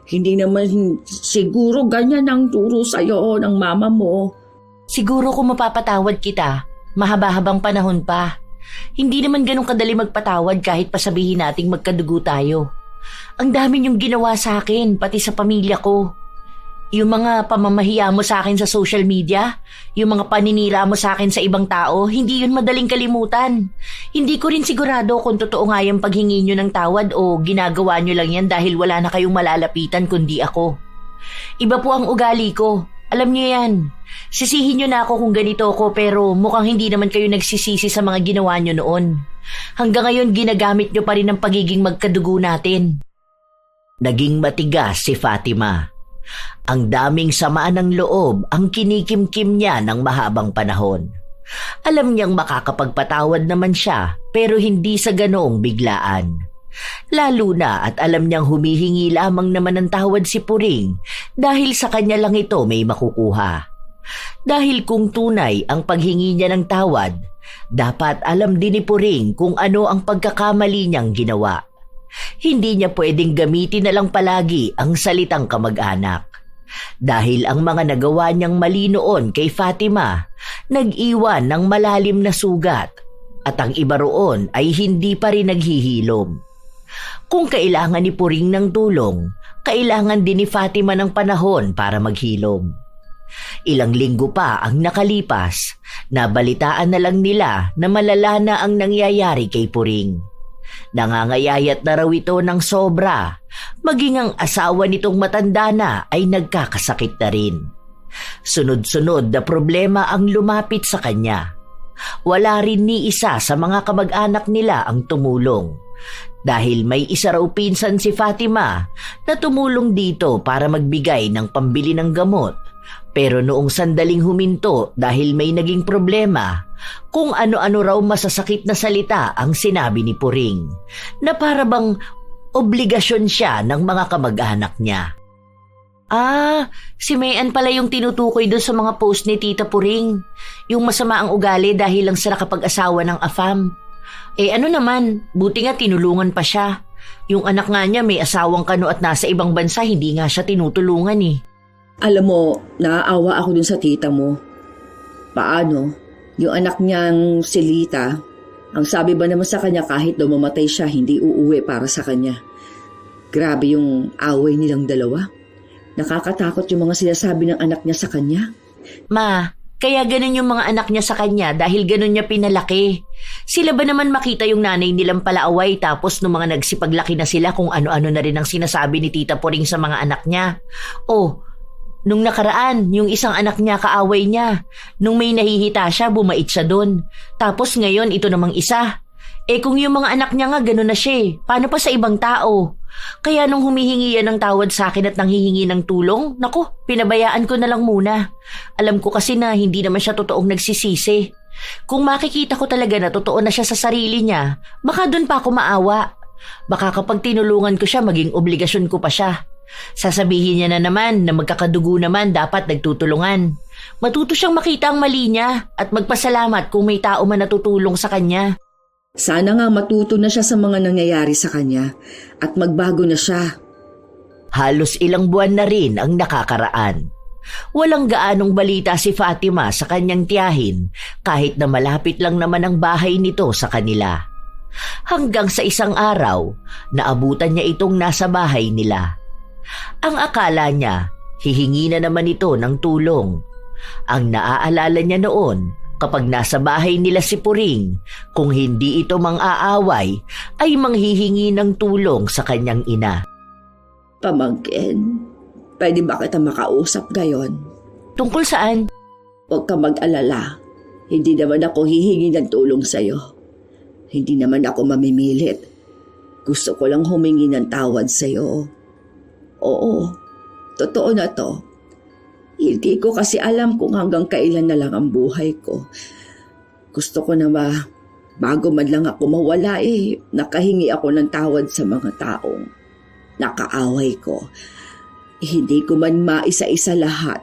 Hindi naman siguro ganyan ang turo sa'yo ng mama mo. Siguro kung mapapatawad kita, mahaba-habang panahon pa. Hindi naman ganun kadali magpatawad kahit pasabihin nating magkadugo tayo. Ang dami niyong ginawa sa akin, pati sa pamilya ko. Yung mga pamamahiya mo sa akin sa social media, yung mga paninira mo sa akin sa ibang tao, hindi yun madaling kalimutan. Hindi ko rin sigurado kung totoo nga yung paghingi nyo ng tawad o ginagawa nyo lang yan dahil wala na kayong malalapitan kundi ako. Iba po ang ugali ko. Alam niyo yan. Sisihin niyo na ako kung ganito ako pero mukhang hindi naman kayo nagsisisi sa mga ginawa niyo noon. Hanggang ngayon ginagamit niyo pa rin ang pagiging magkadugo natin. Naging matigas si Fatima. Ang daming samaan ng loob ang kinikimkim niya ng mahabang panahon. Alam niyang makakapagpatawad naman siya pero hindi sa ganoong biglaan. Lalo na at alam niyang humihingi lamang naman ng tawad si Puring dahil sa kanya lang ito may makukuha. Dahil kung tunay ang paghingi niya ng tawad, dapat alam din ni Puring kung ano ang pagkakamali niyang ginawa. Hindi niya pwedeng gamitin na lang palagi ang salitang kamag-anak. Dahil ang mga nagawa niyang mali noon kay Fatima, nag-iwan ng malalim na sugat at ang iba roon ay hindi pa rin naghihilom. Kung kailangan ni Puring ng tulong, kailangan din ni Fatima ng panahon para maghilom. Ilang linggo pa ang nakalipas, nabalitaan na lang nila na malala na ang nangyayari kay Puring. Nangangayayat na raw ito ng sobra, maging ang asawa nitong matanda na ay nagkakasakit na rin. Sunod-sunod na problema ang lumapit sa kanya. Wala rin ni isa sa mga kamag-anak nila ang tumulong. Dahil may isa raw pinsan si Fatima na tumulong dito para magbigay ng pambili ng gamot. Pero noong sandaling huminto dahil may naging problema, kung ano-ano raw masasakit na salita ang sinabi ni Puring, na para bang obligasyon siya ng mga kamag-anak niya. Si Mayan pala yung tinutukoy doon sa mga post ni Tita Puring. Yung masama ang ugali dahil lang sa nakapag-asawa ng afam. Ano naman, buti nga tinulungan pa siya. Yung anak nga niya may asawang kano at nasa ibang bansa, hindi nga siya tinutulungan eh. Alam mo, naaawa ako dun sa tita mo. Paano? Yung anak niyang si Lita, ang sabi ba naman sa kanya kahit daw mamatay siya, hindi uuwi para sa kanya. Grabe yung away nilang dalawa. Nakakatakot yung mga sinasabi ng anak niya sa kanya. Ma, kaya ganun yung mga anak niya sa kanya dahil ganun niya pinalaki. Sila ba naman makita yung nanay nilang palaaway tapos nung mga nagsipaglaki na sila kung ano-ano na rin ang sinasabi ni Tita Puring sa mga anak niya? Nung nakaraan, yung isang anak niya kaaway niya. Nung may nahihita siya, bumait siya doon. Tapos ngayon, ito namang isa. Kung yung mga anak niya nga ganun na siya, paano pa sa ibang tao? Kaya nung humihingi yan ng tawad sa akin at nanghihingi ng tulong, naku, pinabayaan ko na lang muna. Alam ko kasi na hindi naman siya totoong nagsisisi. Kung makikita ko talaga na totoo na siya sa sarili niya, baka doon pa ako maawa. Baka kapag tinulungan ko siya, maging obligasyon ko pa siya. Sasabihin niya na naman na magkakadugo naman dapat nagtutulungan. Matuto siyang makita ang mali niya at magpasalamat kung may tao man natutulong sa kanya. Sana nga matuto na siya sa mga nangyayari sa kanya at magbago na siya. Halos ilang buwan na rin ang nakakaraan. Walang gaanong balita si Fatima sa kanyang tiyahin kahit na malapit lang naman ang bahay nito sa kanila. Hanggang sa isang araw, naabutan niya itong nasa bahay nila. Ang akala niya, hihingi na naman ito ng tulong. Ang naaalala niya noon, kapag nasa bahay nila si Puring, kung hindi ito mang-aaway, ay manghihingi ng tulong sa kanyang ina. Pamangkin, pwede ba kita makausap ngayon? Tungkol saan? Huwag ka mag-alala. Hindi naman ako hihingi ng tulong sa'yo. Hindi naman ako mamimilit. Gusto ko lang humingi ng tawad sa'yo. Oo, totoo na to. Hindi ko kasi alam kung hanggang kailan na lang ang buhay ko. Gusto ko na bago man lang ako mawala nakahingi ako ng tawad sa mga taong nakaaway ko. Hindi ko man maisa-isa lahat.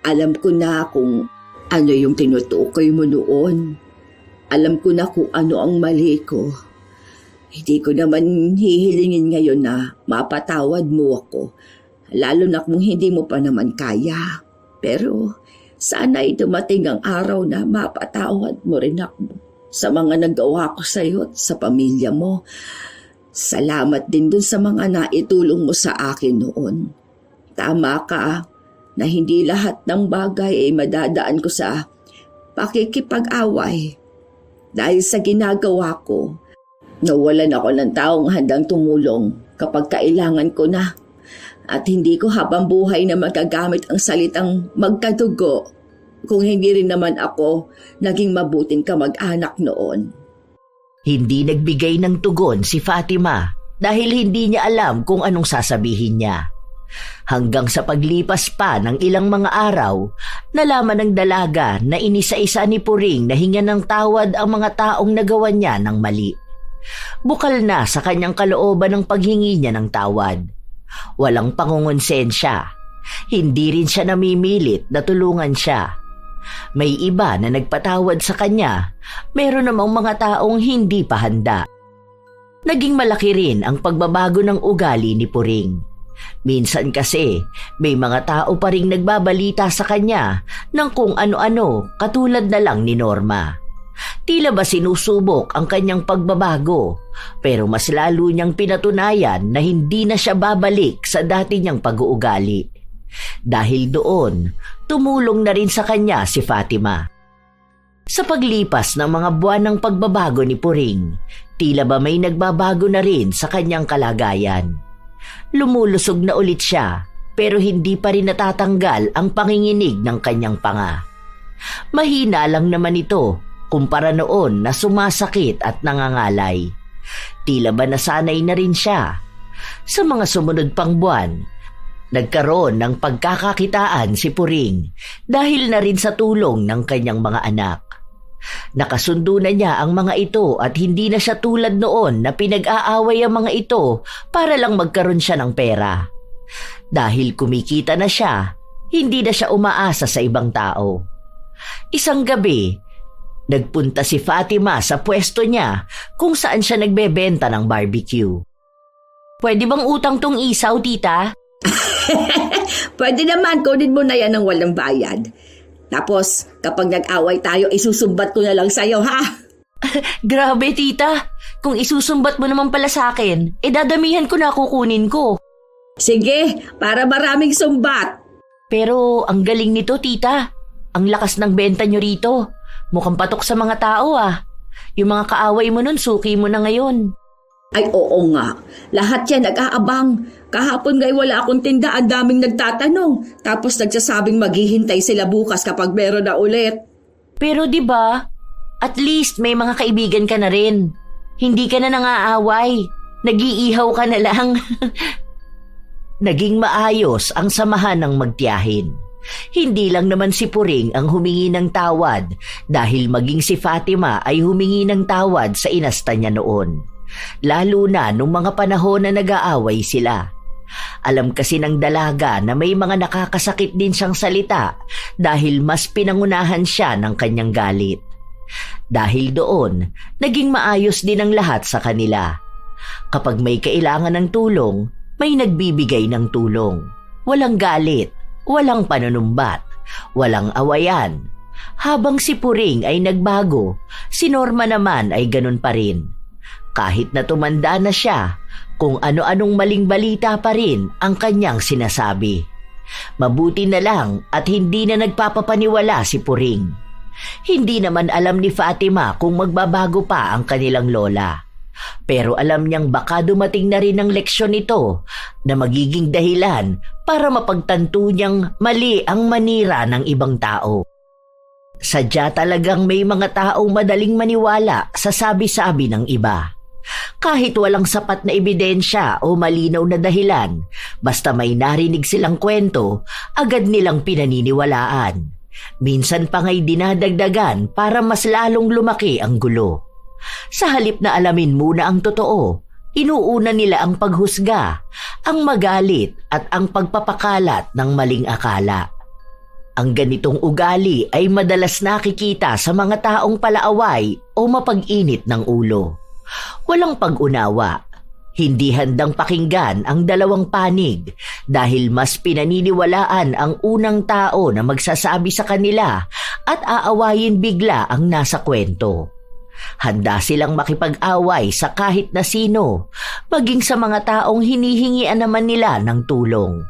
Alam ko na kung ano yung tinutukoy mo noon. Alam ko na kung ano ang mali ko. Hindi ko naman hihilingin ngayon na mapatawad mo ako. Lalo na kung hindi mo pa naman kaya. Pero sana ay dumating ang araw na mapatawad mo rin ako sa mga nagawa ko sa iyo at sa pamilya mo. Salamat din dun sa mga naitulong mo sa akin noon. Tama ka na hindi lahat ng bagay ay madadaan ko sa pakikipag-away. Dahil sa ginagawa ko, nawalan ako ng taong handang tumulong kapag kailangan ko na. At hindi ko habang buhay na magagamit ang salitang magkadugo kung hindi rin naman ako naging mabuting kamag-anak noon. Hindi nagbigay ng tugon si Fatima dahil hindi niya alam kung anong sasabihin niya. Hanggang sa paglipas pa ng ilang mga araw, nalaman ng dalaga na inisa-isa ni Puring na hingan ng tawad ang mga taong nagawa niya ng mali. Bukal na sa kanyang kalooban ng paghingi niya ng tawad. Walang pangungonsensya. Hindi rin siya namimilit na tulungan siya. May iba na nagpatawad sa kanya, meron namang mga taong hindi pa handa. Naging malaki rin ang pagbabago ng ugali ni Puring. Minsan kasi, may mga tao pa ring nagbabalita sa kanya ng kung ano-ano katulad na lang ni Norma. Tila ba sinusubok ang kanyang pagbabago, pero mas lalo niyang pinatunayan na hindi na siya babalik sa dati niyang pag-uugali. Dahil doon, tumulong na rin sa kanya si Fatima. Sa paglipas ng mga buwan ng pagbabago ni Puring, tila ba may nagbabago na rin sa kanyang kalagayan. Lumulusog na ulit siya, pero hindi pa rin natatanggal ang panginginig ng kanyang panga. Mahina lang naman ito kumpara noon na sumasakit at nangangalay. Tila ba nasanay na rin siya. Sa mga sumunod pang buwan, nagkaroon ng pagkakakitaan si Puring dahil na rin sa tulong ng kanyang mga anak. Nakasundo na niya ang mga ito at hindi na siya tulad noon na pinag-aaway ang mga ito para lang magkaroon siya ng pera. Dahil kumikita na siya, hindi na siya umaasa sa ibang tao. Isang gabi, nagpunta si Fatima sa pwesto niya kung saan siya nagbebenta ng barbecue. Pwede bang utang tong isaw, tita? Pwede naman, kunin mo na yan ng walang bayad. Tapos, kapag nag-away tayo, isusumbat ko na lang sa'yo, ha? Grabe, tita. Kung isusumbat mo naman pala sa akin, dadamihan ko na kukunin ko. Sige, para maraming sumbat. Pero ang galing nito, tita. Ang lakas ng benta nyo rito. Mukhang patok sa mga tao, ah. Yung mga kaaway mo nun, suki mo na ngayon. Ay, oo nga. Lahat yan nag-aabang. Kahapon ngay wala akong tinda, ang daming nagtatanong. Tapos nagsasabing maghihintay sila bukas kapag meron na ulit. Pero 'di ba? At least may mga kaibigan ka na rin. Hindi ka na nangaaway. Nag-iihaw ka na lang. Naging maayos ang samahan ng magtiyahin. Hindi lang naman si Puring ang humingi ng tawad dahil maging si Fatima ay humingi ng tawad sa inasta niya noon. Lalo na nung mga panahon na nag-aaway sila. Alam kasi ng dalaga na may mga nakakasakit din siyang salita dahil mas pinangunahan siya ng kanyang galit. Dahil doon, naging maayos din ang lahat sa kanila. Kapag may kailangan ng tulong, may nagbibigay ng tulong. Walang galit, walang panunumbat, walang awayan. Habang si Puring ay nagbago, si Norma naman ay ganun pa rin. Kahit na tumanda na siya, kung ano-anong maling balita pa rin ang kanyang sinasabi. Mabuti na lang at hindi na nagpapapaniwala si Puring. Hindi naman alam ni Fatima kung magbabago pa ang kanilang lola. Pero alam niyang baka dumating na rin ang leksyon nito na magiging dahilan para mapagtanto niyang mali ang manira ng ibang tao. Sadya talagang may mga taong madaling maniwala sa sabi-sabi ng iba. Kahit walang sapat na ebidensya o malinaw na dahilan, basta may narinig silang kwento, agad nilang pinaniniwalaan. Minsan pa nga'y dinadagdagan para mas lalong lumaki ang gulo. Sa halip na alamin muna ang totoo, inuuna nila ang paghusga, ang magalit at ang pagpapakalat ng maling akala. Ang ganitong ugali ay madalas nakikita sa mga taong palaaway o mapag-init ng ulo. Walang pag-unawa, hindi handang pakinggan ang dalawang panig dahil mas pinaniniwalaan ang unang tao na magsasabi sa kanila at aawayin bigla ang nasa kwento. Handa silang makipag-away sa kahit na sino, maging sa mga taong hinihingian naman nila ng tulong.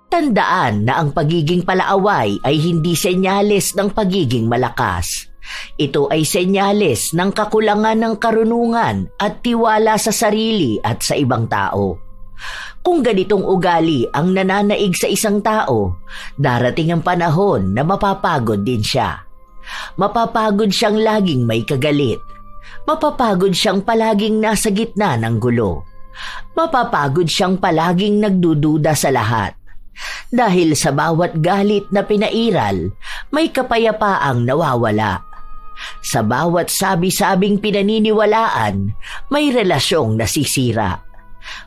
Tandaan na ang pagiging palaaway ay hindi senyales ng pagiging malakas. Ito ay senyales ng kakulangan ng karunungan at tiwala sa sarili at sa ibang tao. Kung ganitong ugali ang nananaig sa isang tao, darating ang panahon na mapapagod din siya. Mapapagod siyang laging may kagalit. Mapapagod siyang palaging nasa gitna ng gulo. Mapapagod siyang palaging nagdududa sa lahat. Dahil sa bawat galit na pinairal, may kapayapaang nawawala. Sa bawat sabi-sabing pinaniniwalaan, may relasyong nasisira.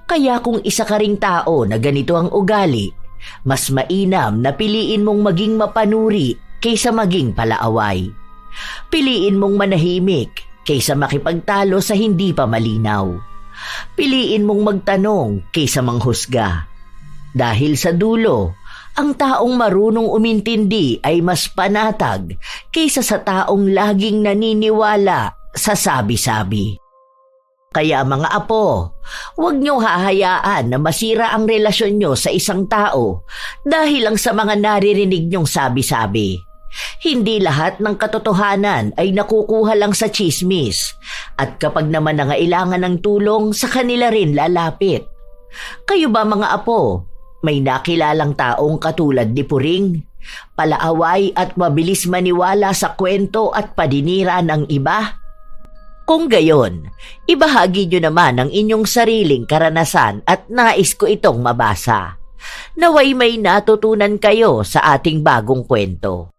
Kaya kung isa ka ring tao na ganito ang ugali, mas mainam na piliin mong maging mapanuri kaysa maging palaaway. Piliin mong manahimik kaysa makipagtalo sa hindi pa malinaw. Piliin mong magtanong kaysa manghusga. Dahil sa dulo, ang taong marunong umintindi ay mas panatag kaysa sa taong laging naniniwala sa sabi-sabi. Kaya mga apo, huwag niyong hahayaan na masira ang relasyon niyo sa isang tao dahil lang sa mga naririnig niyong sabi-sabi. Hindi lahat ng katotohanan ay nakukuha lang sa tsismis at kapag naman nangailangan ng tulong sa kanila rin lalapit. Kayo ba mga apo, may nakilalang taong katulad ni Puring? Palaaway at mabilis maniwala sa kwento at paninira ng iba? Kung gayon, ibahagi nyo naman ang inyong sariling karanasan at nais ko itong mabasa. Naway may natutunan kayo sa ating bagong kwento.